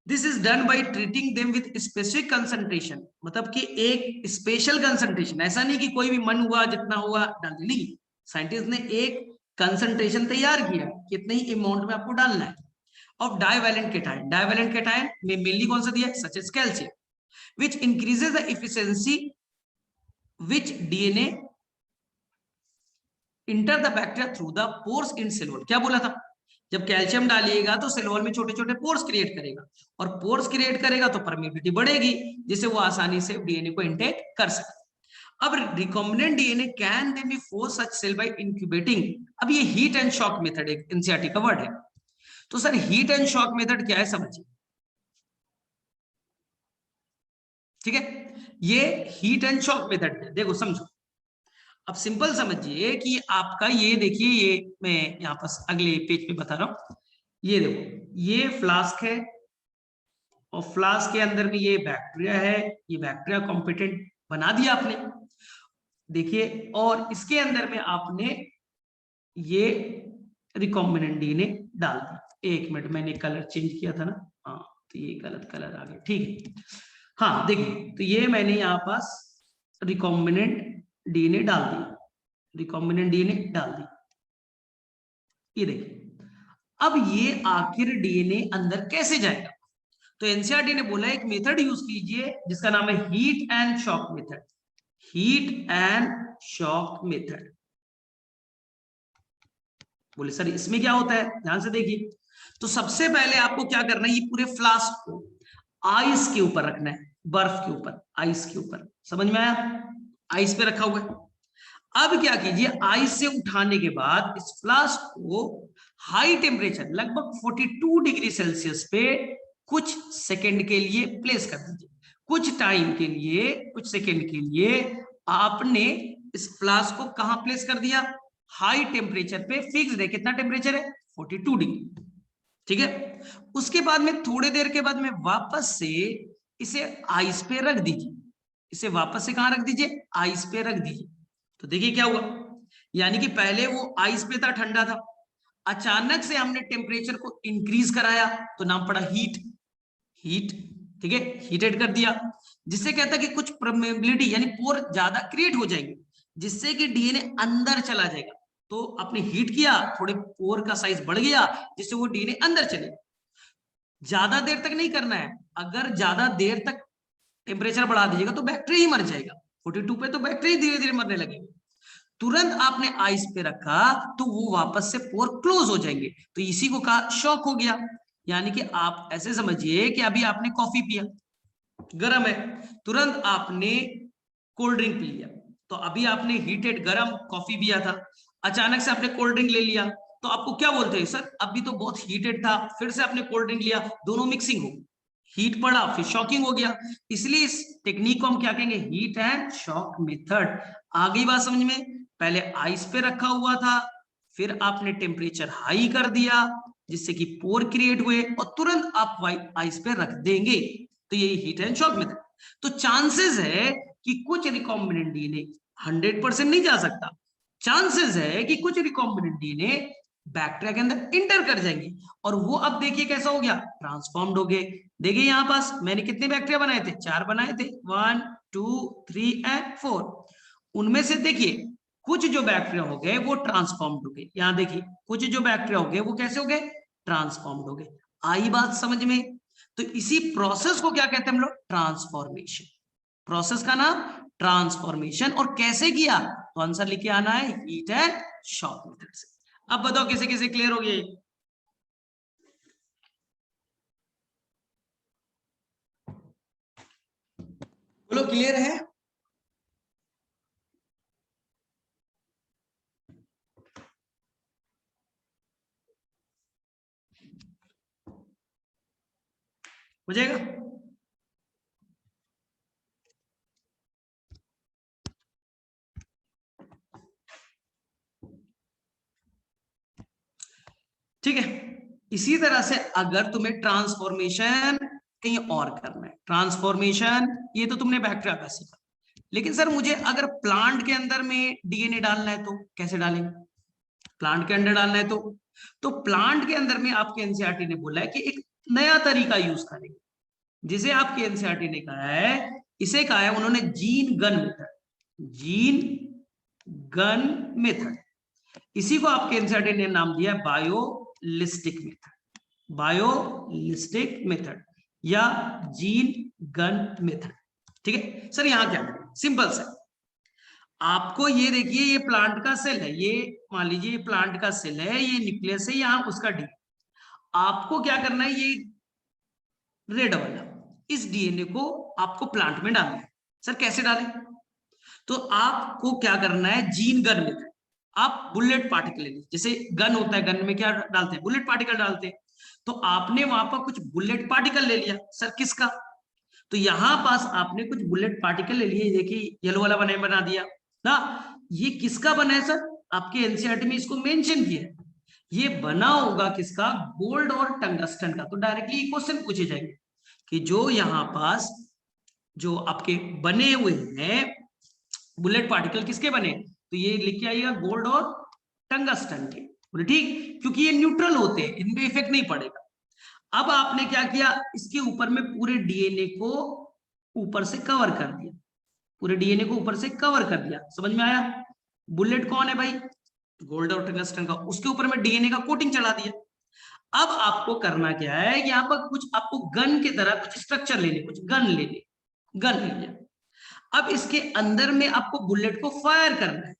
This is done by treating them with specific concentration, मतलब कि एक स्पेशल कंसंट्रेशन, ऐसा नहीं कि कोई भी मन हुआ जितना हुआ डाल दी, नहीं, साइंटिस्ट ने एक कंसंट्रेशन तैयार किया, कितने ही अमाउंट में आपको डालना है, of divalent cation. Divalent cation में मेनली कौन सा दिया है, such as calcium, which increases the efficiency which DNA enter the bacteria through the pores in cell wall। क्या बोला था, जब कैल्शियम डालिएगा तो सेल वॉल में छोटे छोटे पोर्स क्रिएट करेगा, और पोर्स क्रिएट करेगा तो परमिबिलिटी बढ़ेगी, जिससे वो आसानी से डीएनए को इंटेक कर सके। अब recombinant DNA can then be force such cell by incubating. अब ये हीट एंड शॉक मेथड एक एनसीईआरटी का वर्ड है, तो sir heat and shock method क्या है समझिए, ठीक है, ये हीट एंड शॉक मेथड है, देखो समझो। अब सिंपल समझिए कि आपका ये देखिए, ये मैं यहाँ पर अगले पेज पे बता रहा हूं, ये देखो ये फ्लास्क है, और फ्लास्क के अंदर में ये बैक्टीरिया है, ये बैक्टीरिया कॉम्पिटेंट बना दिया आपने, देखिए, और इसके अंदर में आपने ये रिकॉम्बिनेंट डीएनए डाल दिया। एक मिनट, मैंने कलर चेंज किया था ना, हाँ तो ये गलत कलर आ गया, ठीक है। हाँ देखिए, तो ये मैंने यहाँ पास रिकॉम्बिनेंट डीएनए डाल दिया, रिकॉम्बिनेंट डीएनए डाल दिया, ये देखिए। अब ये आखिर डीएनए अंदर कैसे जाएगा, तो एनसीईआरटी ने बोला एक मेथड यूज कीजिए जिसका नाम है heat and shock method. Heat and shock method. बोले सर इसमें क्या होता है, ध्यान से देखिए। तो सबसे पहले आपको क्या करना है, ये पूरे फ्लास्क को आइस के ऊपर रखना है, बर्फ के ऊपर, आइस के ऊपर, समझ में आया, आइस पे रखा हुआ है। अब क्या कीजिए, आइस से उठाने के बाद इस फ्लास्क को हाई टेम्परेचर लगभग 42 डिग्री सेल्सियस पे कुछ सेकंड के लिए प्लेस कर दीजिए। कुछ टाइम के लिए, कुछ सेकंड के लिए आपने इस फ्लास्क को कहां प्लेस कर दिया, हाई टेम्परेचर पे, फिक्स्ड है, कितना टेम्परेचर है 42 डिग्री, ठीक है। उसके बाद में थोड़ी देर के बाद में वापस से इसे आइस पे रख दीजिए, इसे वापस से कहां रख दीजिए, आइस पे रख दीजिए। तो देखिए क्या हुआ, यानी कि पहले वो आइस पे था, ठंडा था, अचानक से हमने टेम्परेचर को इंक्रीज कराया तो नाम पड़ा हीट, हीट, ठीक है, हीटेड कर दिया, जिससे कहता है कि कुछ परमेबिलिटी यानी पोर ज्यादा क्रिएट हो जाएंगे, जिससे कि डीएनए अंदर चला जाएगा। तो आपने हीट किया, थोड़े पोर का साइज बढ़ गया, जिससे वो डीएनए अंदर चले। ज्यादा देर तक नहीं करना है, अगर ज्यादा देर तक टेम्परेचर बढ़ा दीजिएगा तो बैक्टीरिया ही मर जाएगा, 42 पे तो बैक्टीरिया धीरे धीरे मरने लगेंगे। तुरंत आपने आइस पे रखा तो वो वापस से पोर क्लोज हो जाएंगे, तो इसी को कहा शॉक हो गया। यानी कि आप ऐसे समझिए कि अभी आपने कॉफी पिया, गर्म है, तुरंत आपने कोल्ड ड्रिंक पी लिया, तो अभी आपने हीटेड गर्म कॉफी पिया था, अचानक से आपने कोल्ड ड्रिंक ले लिया, तो आपको क्या बोलते हैं, सर अभी तो बहुत हीटेड था, फिर से आपने कोल्ड ड्रिंक लिया, दोनों मिक्सिंग हो, हीट पड़ा फिर शॉकिंग हो गया, इसलिए इस टेक्निक को हम क्या कहेंगे, हीट एंड शॉक मेथड। आ गई बात समझ में, पहले आइस पे रखा हुआ था, फिर आपने टेम्परेचर हाई कर दिया जिससे कि पोर क्रिएट हुए, और तुरंत आप आइस पे रख देंगे, तो यही हीट एंड शॉक मेथड। तो चांसेस है कि कुछ रिकॉम्बिनेंट डीएनए 100% नहीं जा सकता, चांसेस है कि कुछ रिकॉम्बिनेंट डीएनए बैक्टीरिया के अंदर इंटर कर जाएंगे, और वो अब देखिए कैसा हो गया, ट्रांसफॉर्म्ड हो गए। देखिए यहां पास मैंने कितने बैक्टीरिया बनाए थे, 4 बनाए थे, 1 2 3 एंड 4। उनमें से देखिए कुछ जो बैक्टीरिया हो गए वो ट्रांसफॉर्म्ड हो गए, यहां देखिए कुछ जो बैक्टीरिया हो गए वो कैसे हो गए, ट्रांसफॉर्म्ड हो गए। आई बात समझ में, तो इसी प्रोसेस को क्या कहते हैं हम लोग, ट्रांसफॉर्मेशन। प्रोसेस का नाम ट्रांसफॉर्मेशन, और कैसे किया, तो आंसर लिखे आना है हीट एंड शॉक मेथड से। अब बताओ किसे किसे क्लियर हो गया, बोलो क्लियर है। हो जाएगा, ठीक है। इसी तरह से अगर तुम्हें ट्रांसफॉर्मेशन कहीं और करना है, ट्रांसफॉर्मेशन ये तो तुमने बैक्टीरिया का सीखा, लेकिन सर मुझे अगर प्लांट के अंदर में डीएनए डालना है तो कैसे डालेंगे? प्लांट के अंदर डालना है तो प्लांट के अंदर में आपके एनसीईआरटी ने बोला है कि एक नया तरीका यूज करेंगे, जिसे आपके एनसीईआरटी ने कहा है, इसे कहा है उन्होंने gene gun method. Gene gun method, इसी को आपके एनसीईआरटी ने नाम दिया बायोलिस्टिक मेथड। बायोलिस्टिक मेथड या जीन गन मेथड। ठीक है सर, यहां क्या करें? सिंपल से आपको ये देखिए, ये प्लांट का सेल है, ये मान लीजिए ये प्लांट का सेल है, ये न्यूक्लियस है, यहां उसका डी। आपको क्या करना है, ये रेड वाला इस डीएनए को आपको प्लांट में डालना है। सर कैसे डालें? तो आपको क्या करना है, जीन गन मेथड। आप बुलेट पार्टिकल लीजिए, जैसे गन होता है, गन में क्या डालते हैं? बुलेट पार्टिकल डालते हैं। तो आपने वहां पर कुछ बुलेट पार्टिकल ले लिया। सर किसका? तो यहां पास आपने कुछ बुलेट पार्टिकल ले लिए, देखिए येलो वाला बना दिया ना। ये किसका बना है सर? आपके एनसीईआरटी में इसको मेंशन किया है। ये बना होगा किसका? गोल्ड और टंगस्टन का। तो डायरेक्टली क्वेश्चन पूछे जाएंगे कि जो यहां पास जो आपके बने हुए हैं बुलेट पार्टिकल किसके बने? तो ये लिख के आइएगा गोल्ड और टंगस्टन के। बोले ठीक, क्योंकि ये न्यूट्रल होते हैं, इनमें इफेक्ट नहीं पड़ेगा। अब आपने क्या किया, इसके ऊपर में पूरे डीएनए को ऊपर से कवर कर दिया। पूरे डीएनए को ऊपर से कवर कर दिया। समझ में आया? बुलेट कौन है भाई? गोल्ड और टंगस्टन का। उसके ऊपर में डीएनए का कोटिंग चढ़ा दिया। अब आपको करना क्या है, यहाँ पर कुछ आपको गन की तरह कुछ स्ट्रक्चर लेने, कुछ गन लेने, गन ले लिया। अब इसके अंदर में आपको बुलेट को फायर करना है,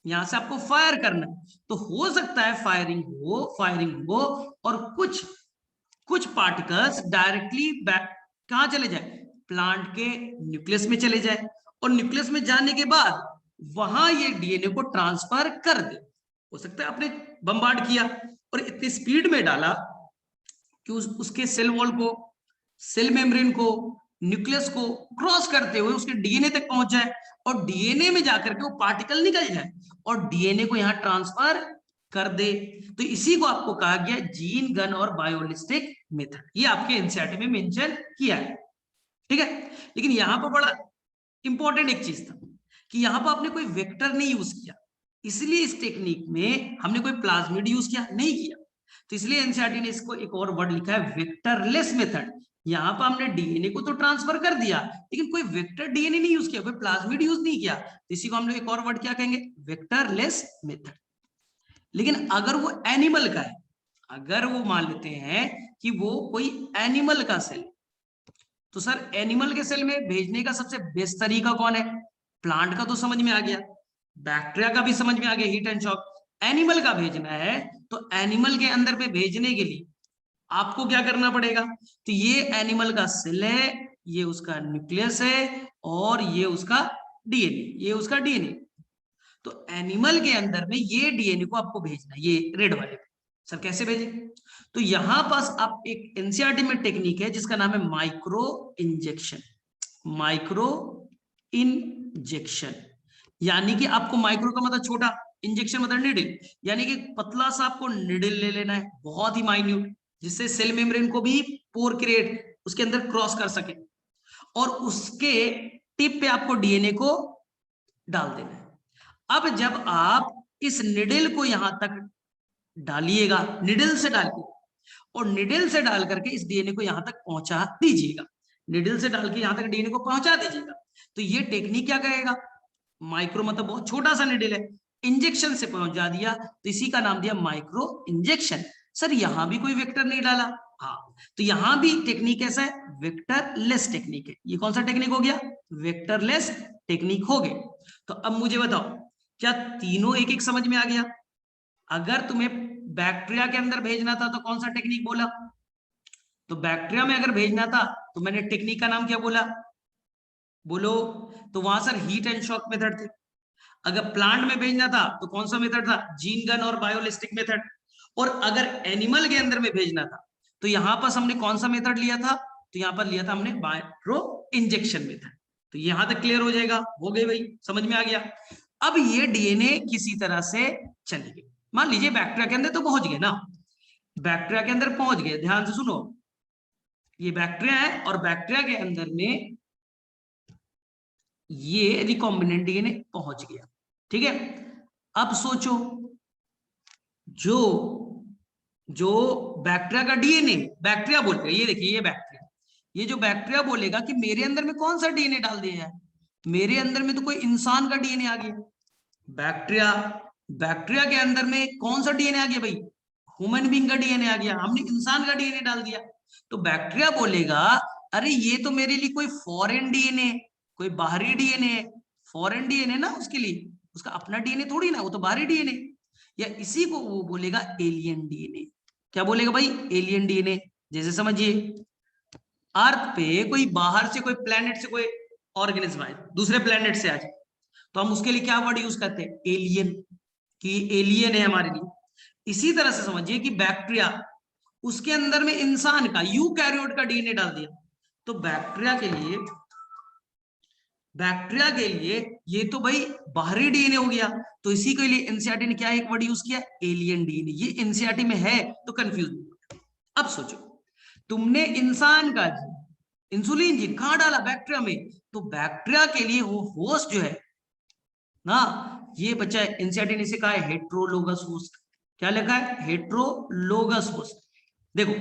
यहां से आपको फायर करना है। तो हो सकता है फायरिंग हो और कुछ कुछ पार्टिकल्स डायरेक्टली बैक कहां चले जाए? प्लांट के न्यूक्लियस में चले जाए, और न्यूक्लियस में जाने के बाद वहां ये डीएनए को ट्रांसफर कर दे। हो सकता है आपने बम्बार्ड किया और इतनी स्पीड में डाला कि उसके सेल वॉल को, सेल मेम्ब्रेन को, न्यूक्लियस को क्रॉस करते हुए उसके डीएनए तक पहुंच जाए, और डीएनए में जाकर के वो पार्टिकल निकल जाए और डीएनए को यहां ट्रांसफर कर दे। तो इसी को आपको कहा गया जीन गन और बायोलिस्टिक मेथड। ये आपके एनसीईआरटी में मेंशन किया है। ठीक है, लेकिन यहां पर बड़ा इंपॉर्टेंट एक चीज था कि यहां पर आपने कोई वेक्टर नहीं यूज किया, इसलिए इस टेक्निक में हमने कोई प्लाज्मिड यूज किया नहीं किया। तो इसलिए एनसीईआरटी ने इसको एक और वर्ड लिखा है वेक्टरलेस मेथड। यहां पर हमने डीएनए को तो ट्रांसफर कर दिया, लेकिन कोई वेक्टर डीएनए नहीं यूज किया, कोई प्लाज्मिड यूज नहीं किया। तो इसी को हम लोग एक और वर्ड क्या कहेंगे? Vectorless method. लेकिन अगर वो एनिमल का है, अगर वो मान लेते हैं कि वो कोई एनिमल का सेल, तो सर एनिमल के सेल में भेजने का सबसे बेस्ट तरीका कौन है? प्लांट का तो समझ में आ गया, बैक्टीरिया का भी समझ में आ गया, हीट एंड शॉक। एनिमल का भेजना है तो एनिमल के अंदर पे भेजने के लिए आपको क्या करना पड़ेगा? तो ये एनिमल का सेल है, ये उसका न्यूक्लियस है, और ये उसका डीएनए, ये उसका डीएनए। तो एनिमल के अंदर में ये डीएनए को आपको भेजना है, ये रेड वाले पे। सर कैसे भेजे? तो यहां पास आप एक एनसीईआरटी में टेक्निक है जिसका नाम है माइक्रो इंजेक्शन। माइक्रो इंजेक्शन यानी कि आपको माइक्रो का मतलब छोटा, इंजेक्शन मतलब निडिल, यानी कि पतला सा आपको निडिल ले लेना है, बहुत ही माइन्यूट, जिससे सेल मेम्ब्रेन को भी पोर क्रिएट उसके अंदर क्रॉस कर सके, और उसके टिप पे आपको डीएनए को डाल देना है। अब जब आप इस निडिल को यहां तक डालिएगा, निडिल से डालिए, और निडिल से डाल करके इस डीएनए को यहां तक पहुंचा दीजिएगा, निडिल से डाल के यहां तक डीएनए को पहुंचा दीजिएगा। तो ये टेक्निक क्या करेगा? माइक्रो मतलब बहुत छोटा सा निडिल है, इंजेक्शन से पहुंचा दिया, तो इसी का नाम दिया माइक्रो इंजेक्शन। सर यहां भी कोई वेक्टर नहीं डाला। हाँ, तो यहां भी टेक्निक ऐसा है, वेक्टरलेस टेक्निक है। ये कौन सा टेक्निक हो गया? वेक्टरलेस टेक्निक हो गए। तो अब मुझे बताओ, क्या तीनों एक एक समझ में आ गया? अगर तुम्हें बैक्टीरिया के अंदर भेजना था तो कौन सा टेक्निक बोला? तो बैक्टीरिया में अगर भेजना था तो मैंने टेक्निक का नाम क्या बोला? बोलो। तो वहां sir heat and shock method थे। अगर प्लांट में भेजना था तो कौन सा मेथड था? जीन गन और बायोलिस्टिक मेथड। और अगर एनिमल के अंदर में भेजना था तो यहां पर हमने कौन सा मेथड लिया था? तो यहां पर लिया था हमने माइक्रो इंजेक्शन मेथड। तो यहां तक क्लियर हो जाएगा, हो गई भाई, समझ में आ गया। अब ये डीएनए किसी तरह से चली गई, मान लीजिए बैक्टीरिया के अंदर तो पहुंच गए ना, बैक्टीरिया के अंदर पहुंच गए, ध्यान से सुनो, ये बैक्टीरिया है और बैक्टीरिया के अंदर में ये रिकॉम्बिनेंट डीएनए पहुंच गया। ठीक है, अब सोचो, जो जो बैक्टीरिया का डीएनए, बैक्टीरिया बोलेगा, ये देखिए ये बैक्टीरिया, ये जो बैक्टीरिया बोलेगा कि मेरे अंदर में कौन सा डीएनए डाल दिया है, मेरे अंदर में तो कोई इंसान का डीएनए आ गया। बैक्टीरिया, बैक्टीरिया के अंदर में कौन सा डीएनए आ गया भाई, ह्यूमन बीइंग का डीएनए आ गया, हमने इंसान का डीएनए डाल दिया। तो बैक्टीरिया बोलेगा अरे ये तो मेरे लिए कोई फॉरेन डीएनए, कोई बाहरी डीएनए, फॉरेन डीएनए ना, उसके लिए उसका अपना डीएनए थोड़ी ना, वो तो बाहरी डीएनए। या इसी को वो बोलेगा एलियन डीएनए। क्या बोलेगा भाई, एलियन डीएनए। जैसे समझिए, अर्थ पे कोई बाहर से, कोई प्लेनेट से कोई ऑर्गेनिज्म आए, दूसरे प्लेनेट से आ जाए, तो हम उसके लिए क्या वर्ड यूज करते हैं, एलियन, कि एलियन है हमारे लिए। इसी तरह से समझिए कि बैक्टीरिया, उसके अंदर में इंसान का, यूकैरियोट का डीएनए डाल दिया, तो बैक्टीरिया के लिए, बैक्टीरिया के लिए ये तो भाई बाहरी डीएनए हो गया। तो इसी के लिए एनसीईआरटी ने क्या एक वर्ड यूज किया, एलियन डीएनए। ये एनसीईआरटी में है तो कंफ्यूज। अब सोचो, तुमने इंसान का इंसुलिन जीन कहां डाला, बैक्टीरिया में, तो बैक्टीरिया के लिए वो होस्ट जो है ना, ये बच्चा एनसीईआरटी ने इसे कहा है हेट्रोलोगस होस्ट। क्या लिखा है, हेट्रोलोगस होस्ट। देखो,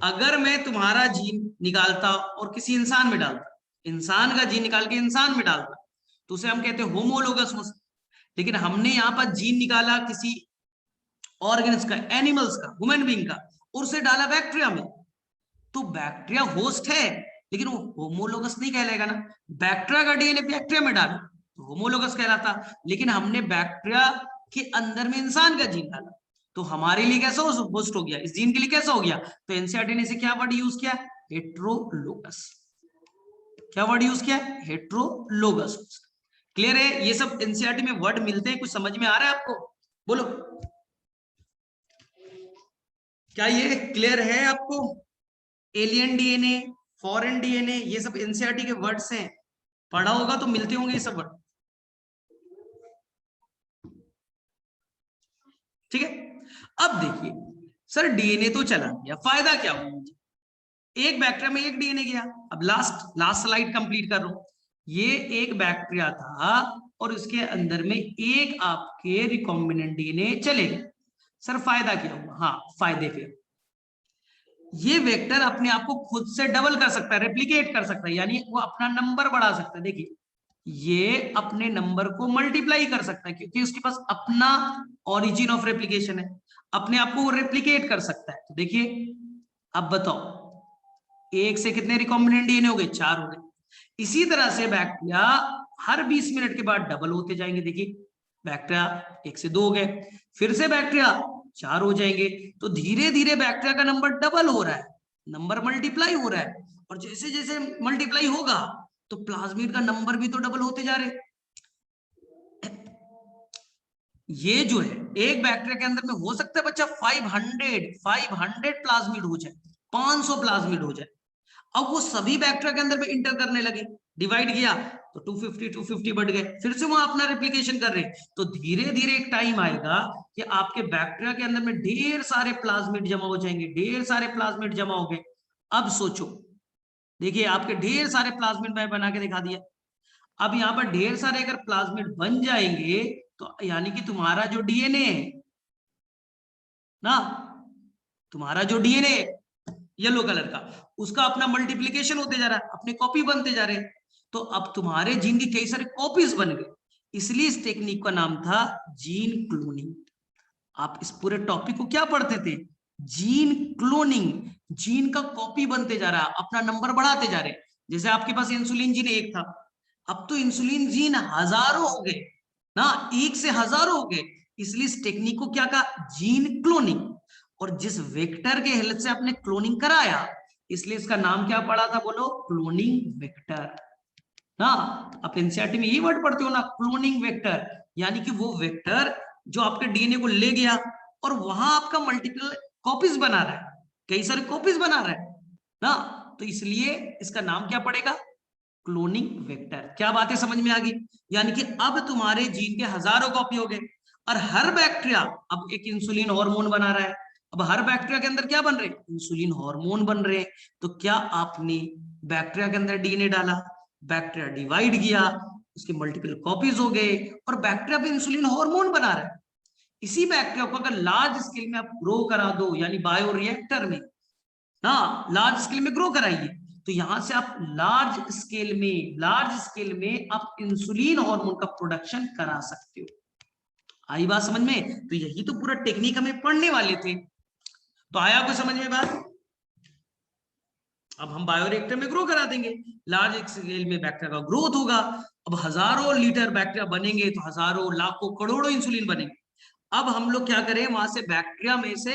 अगर मैं तुम्हारा जीन निकालता और किसी इंसान में डालता, इंसान का जीन निकाल के इंसान में डालता, तो उसे हम कहते हैं होमोलोगस होस्ट। लेकिन हमने यहाँ पर जीन निकाला किसी ऑर्गेनिज्म का, एनिमल्स का, ह्यूमन बीइंग का, और उसे डाला बैक्टीरिया में, तो बैक्टीरिया होस्ट है, लेकिन वो होमोलोगस नहीं कहलाएगा ना। बैक्टीरिया का डीएनए बैक्टीरिया में डाला तो होमोलोगस कहलाता, लेकिन हमने बैक्टीरिया के अंदर में इंसान का जीन डाला, तो हमारे लिए कैसा होस्ट हो गया, इस जीन के लिए कैसा हो गया। तो एनसीईआरटी ने इसे क्या वर्ड यूज किया, हेट्रोलोगस। क्या वर्ड यूज किया, हेट्रोलोगस। क्लियर है, ये सब एनसीईआरटी में वर्ड मिलते हैं, कुछ समझ में आ रहा है आपको, बोलो क्या ये क्लियर है आपको। एलियन डीएनए, फॉरेन डीएनए, ये सब एनसीईआरटी के वर्ड्स हैं, पढ़ा होगा तो मिलते होंगे ये सब वर्ड। ठीक है, अब देखिए सर, डीएनए तो चला गया, फायदा क्या हुआ मुझे, एक बैक्टीरिया में एक डीएनए गया। अब लास्ट लास्ट स्लाइड कंप्लीट कर रहा हूं। ये एक बैक्टीरिया था और उसके अंदर में एक आपके रिकॉम्बिनेंट डीएनए चले गए। सर फायदा क्या हुआ, हाँ फायदे पे, ये वेक्टर अपने आप को खुद से डबल कर सकता है, रेप्लिकेट कर सकता है, यानी वो अपना नंबर बढ़ा सकता है। देखिए ये अपने नंबर को मल्टीप्लाई कर सकता है, क्योंकि उसके पास अपना ओरिजिन ऑफ रेप्लिकेशन है, अपने आप को वो रेप्लिकेट कर सकता है। तो देखिए, अब बताओ, एक से कितने रिकॉम्बिनेंट डीएनए हो गए, 4 हो गए। इसी तरह से बैक्टीरिया हर 20 मिनट के बाद डबल होते जाएंगे। देखिए बैक्टीरिया 1 से 2 हो गए, फिर से बैक्टीरिया 4 हो जाएंगे। तो धीरे धीरे बैक्टीरिया का नंबर डबल हो रहा है, नंबर मल्टीप्लाई हो रहा है, और जैसे जैसे मल्टीप्लाई होगा तो प्लाज्मिड का नंबर भी तो डबल होते जा रहे। ये जो है एक बैक्टीरिया के अंदर में हो सकता है बच्चा 500 प्लाज्मिड हो जाए, 500 प्लाज्मिड हो जाए। अब वो सभी बैक्टीरिया के अंदर में इंटर करने लगे, डिवाइड किया तो 250 बढ़ गए, फिर से वहां अपना रेप्लिकेशन कर रहे। तो धीरे धीरे एक टाइम आएगा कि आपके बैक्टीरिया के अंदर में ढेर सारे प्लाज्मिड जमा हो जाएंगे, ढेर सारे प्लाज्मिड जमा हो गए। अब सोचो, देखिए आपके ढेर सारे प्लाज्मिड मैं बना के दिखा दिया। अब यहाँ पर ढेर सारे अगर प्लाज्मिड बन जाएंगे तो यानी कि तुम्हारा जो डीएनए है ना, तुम्हारा जो डीएनए येलो कलर का, उसका अपना मल्टीप्लीकेशन होते जा रहा है, अपने कॉपी बनते जा रहे हैं। तो अब तुम्हारे जीन की कई सारे कॉपीज बन गए, इसलिए इस टेक्निक का नाम था जीन क्लोनिंग। आप इस पूरे टॉपिक को क्या पढ़ते थे, जीन क्लोनिंग। जीन का कॉपी बनते जा रहा है, अपना नंबर बढ़ाते जा रहे हैं। जैसे आपके पास इंसुलिन जीन एक था, अब तो इंसुलिन जीन हजारों हो गए ना, 1 से हजारों हो गए। इसलिए इस टेक्निक को क्या कहा, जीन क्लोनिंग। और जिस वेक्टर के हेल्प से आपने क्लोनिंग कराया, इसलिए इसका नाम क्या पड़ा था, बोलो, क्लोनिंग वेक्टर ना। आप एनसीईआरटी में ये वर्ड पढ़ते हो ना, क्लोनिंग वेक्टर, यानी कि वो वेक्टर जो आपके डीएनए को ले गया और वहां आपका मल्टीपल कॉपीज बना रहा है, कई सारे कॉपीज बना रहा है ना। तो इसलिए इसका नाम क्या पड़ेगा, क्लोनिंग वेक्टर। क्या बातें समझ में आ गई, यानी कि अब तुम्हारे जीन के हजारों कॉपी हो गए, और हर बैक्टीरिया अब एक इंसुलिन हार्मोन बना रहा है। अब हर बैक्टीरिया के अंदर क्या बन रहे हैं, इंसुलिन हार्मोन बन रहे हैं। तो क्या आपने बैक्टीरिया के अंदर डीएनए डाला, बैक्टीरिया डिवाइड किया, उसके मल्टीपल कॉपीज हो गए, और बैक्टीरिया भी इंसुलिन हार्मोन बना रहा है। इसी बैक्टीरिया को अगर लार्ज स्केल में आप ग्रो करा दो, यानी बायोरिएक्टर में ना लार्ज स्केल में ग्रो कराइए, तो यहां से आप लार्ज स्केल में आप इंसुलिन हार्मोन का प्रोडक्शन करा सकते हो। आई बात समझ में? तो यही तो पूरा टेक्निक हमें पढ़ने वाले थे। तो आया कोई समझ में बात? अब हम बायोरिएक्टर में ग्रो करा देंगे, लार्ज स्केल में बैक्टीरिया का ग्रोथ होगा। अब हजारों लीटर बैक्टीरिया बनेंगे तो हजारों लाखों करोड़ों इंसुलिन बनेंगे। अब हम लोग क्या करें, वहां से बैक्टीरिया में से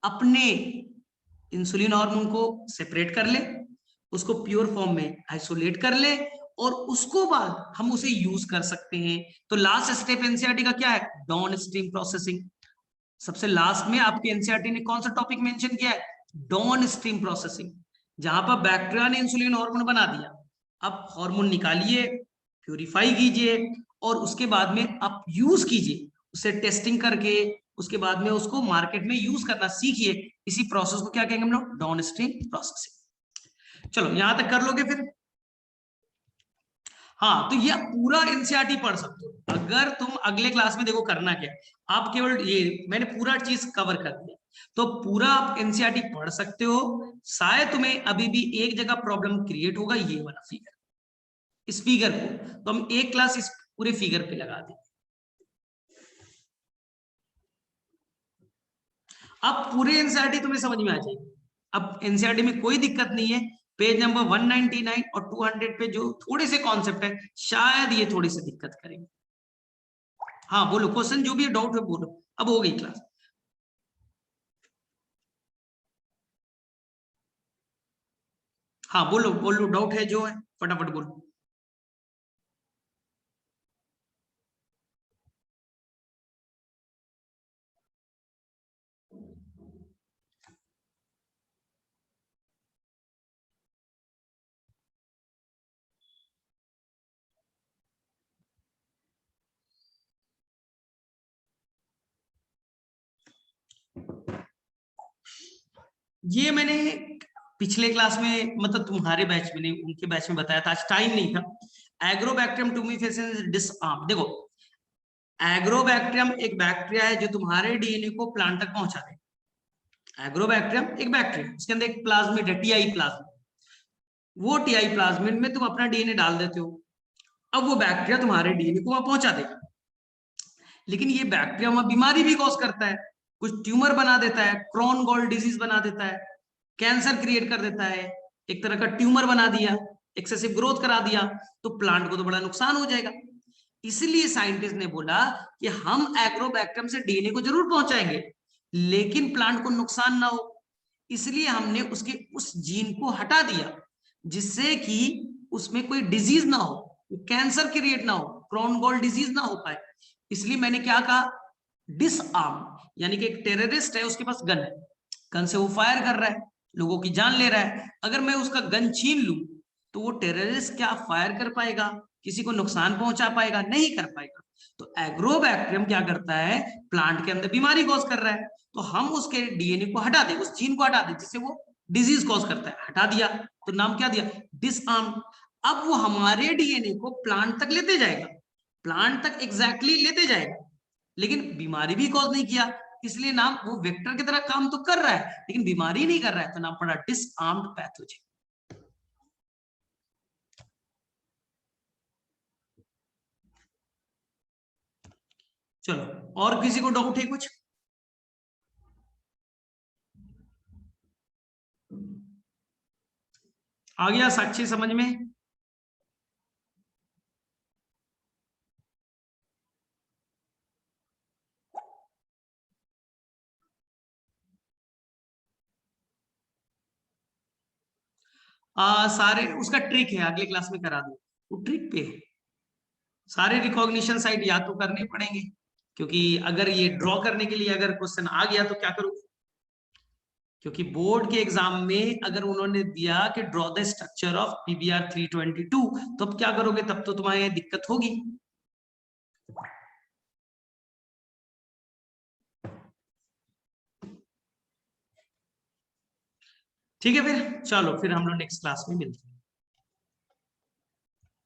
अपने इंसुलिन हार्मोन को सेपरेट कर ले, उसको प्योर फॉर्म में आइसोलेट कर ले, और उसको बाद हम उसे यूज कर सकते हैं। तो लास्ट स्टेप एनसीईआरटी का क्या है? Down stream processing. सबसे लास्ट में आपके एनसीईआरटी ने कौन सा टॉपिक मेंशन किया है? डाउन स्ट्रीम प्रोसेसिंग, जहां पर बैक्टीरिया ने इंसुलिन हार्मोन बना दिया। अब हार्मोन निकालिए, प्यूरिफाई कीजिए, और उसके बाद में आप यूज कीजिए, उसे टेस्टिंग करके उसके बाद में उसको मार्केट में यूज करना सीखिए। इसी प्रोसेस को क्या कहेंगे हम लोग? Down stream processing. चलो यहां तक कर लोगे फिर? हाँ, तो ये पूरा एनसीईआरटी पढ़ सकते हो। अगर तुम अगले क्लास में देखो करना क्या, आप केवल ये मैंने पूरा चीज कवर कर दिया, तो पूरा आप एनसीईआरटी पढ़ सकते हो। शायद तुम्हें अभी भी एक जगह प्रॉब्लम क्रिएट होगा, ये वाला फिगर, इस फिगर को तो हम एक क्लास इस पूरे फिगर पे लगा दें। अब पूरे एनसीईआरटी तुम्हें समझ में आ जाएगी। अब एनसीईआरटी में कोई दिक्कत नहीं है। पेज नंबर 199 और 200 पे जो थोड़े से कॉन्सेप्ट है, शायद ये थोड़ी सी दिक्कत करेंगे। हाँ बोलो, क्वेश्चन जो भी डाउट है बोलो। अब हो गई क्लास। हाँ बोलो बोलो, डाउट है जो है फटाफट बोलो। ये मैंने पिछले क्लास में, मतलब तुम्हारे बैच में नहीं, उनके बैच में बताया था, आज टाइम नहीं था। Agrobacterium tumefaciens disarm. देखो, एग्रोबैक्टीरियम एक बैक्टीरिया है जो तुम्हारे डीएनए को प्लांट तक पहुंचा दे। एग्रोबैक्टीरियम एक बैक्टीरिया, उसके अंदर एक प्लाज्मिड है, टीआई प्लाज्मिड। वो टीआई प्लाज्मिड में तुम अपना डीएनए डाल देते हो। अब वो बैक्टीरिया तुम्हारे डीएनए को वहां पहुंचा देगा। लेकिन ये बैक्टीरिया वहां बीमारी भी कॉज करता है, कुछ ट्यूमर बना देता है, क्रॉन गॉल डिजीज बना देता है, कैंसर क्रिएट कर देता है, एक तरह का ट्यूमर बना दिया, एक्सेसिव ग्रोथ करा दिया, तो प्लांट को तो बड़ा नुकसान हो जाएगा। इसलिए साइंटिस्ट ने बोला कि हम एग्रोबैक्टीरियम से डीएनए को जरूर पहुंचाएंगे, लेकिन प्लांट को नुकसान ना हो। इसलिए हमने उसके उस जीन को हटा दिया, जिससे कि उसमें कोई डिजीज ना हो, कैंसर क्रिएट ना हो, क्रॉन गॉल डिजीज ना हो पाए। इसलिए मैंने क्या कहा? डिसआर्म, यानी कि एक टेररिस्ट है, उसके पास गन है, गन से वो फायर कर रहा है, लोगों की जान ले रहा है। अगर मैं उसका गन छीन लूं, तो वो टेररिस्ट क्या फायर कर पाएगा? किसी को नुकसान पहुंचा पाएगा? नहीं कर पाएगा। तो एग्रोबैक्टीरियम क्या करता है? प्लांट के अंदर बीमारी कॉज कर रहा है, तो हम उसके डीएनए को हटा दें, उस जीन को हटा दें जिससे वो डिजीज कॉज करता है, हटा दिया, तो नाम क्या दिया? डिसआर्म। अब वो हमारे डीएनए को प्लांट तक लेते जाएगा, प्लांट तक एग्जैक्टली लेते जाएगा, लेकिन बीमारी भी कॉज नहीं किया। इसलिए नाम, वो वेक्टर की तरह काम तो कर रहा है लेकिन बीमारी नहीं कर रहा है, तो नाम पड़ा डिसआर्म्ड पैथोजन। चलो, और किसी को डाउट है कुछ? आ गया साक्षी समझ में? सारे उसका ट्रिक है, अगले क्लास में करा दो, वो ट्रिक पे है। सारे रिकॉग्निशन साइट याद तो करने पड़ेंगे, क्योंकि अगर ये ड्रॉ करने के लिए अगर क्वेश्चन आ गया तो क्या करूं? क्योंकि बोर्ड के एग्जाम में अगर उन्होंने दिया कि draw the structure of PBR 322, तो अब क्या करोगे? तब तो तुम्हारे दिक्कत होगी। ठीक है, फिर चलो, फिर हम लोग नेक्स्ट क्लास में मिलते हैं।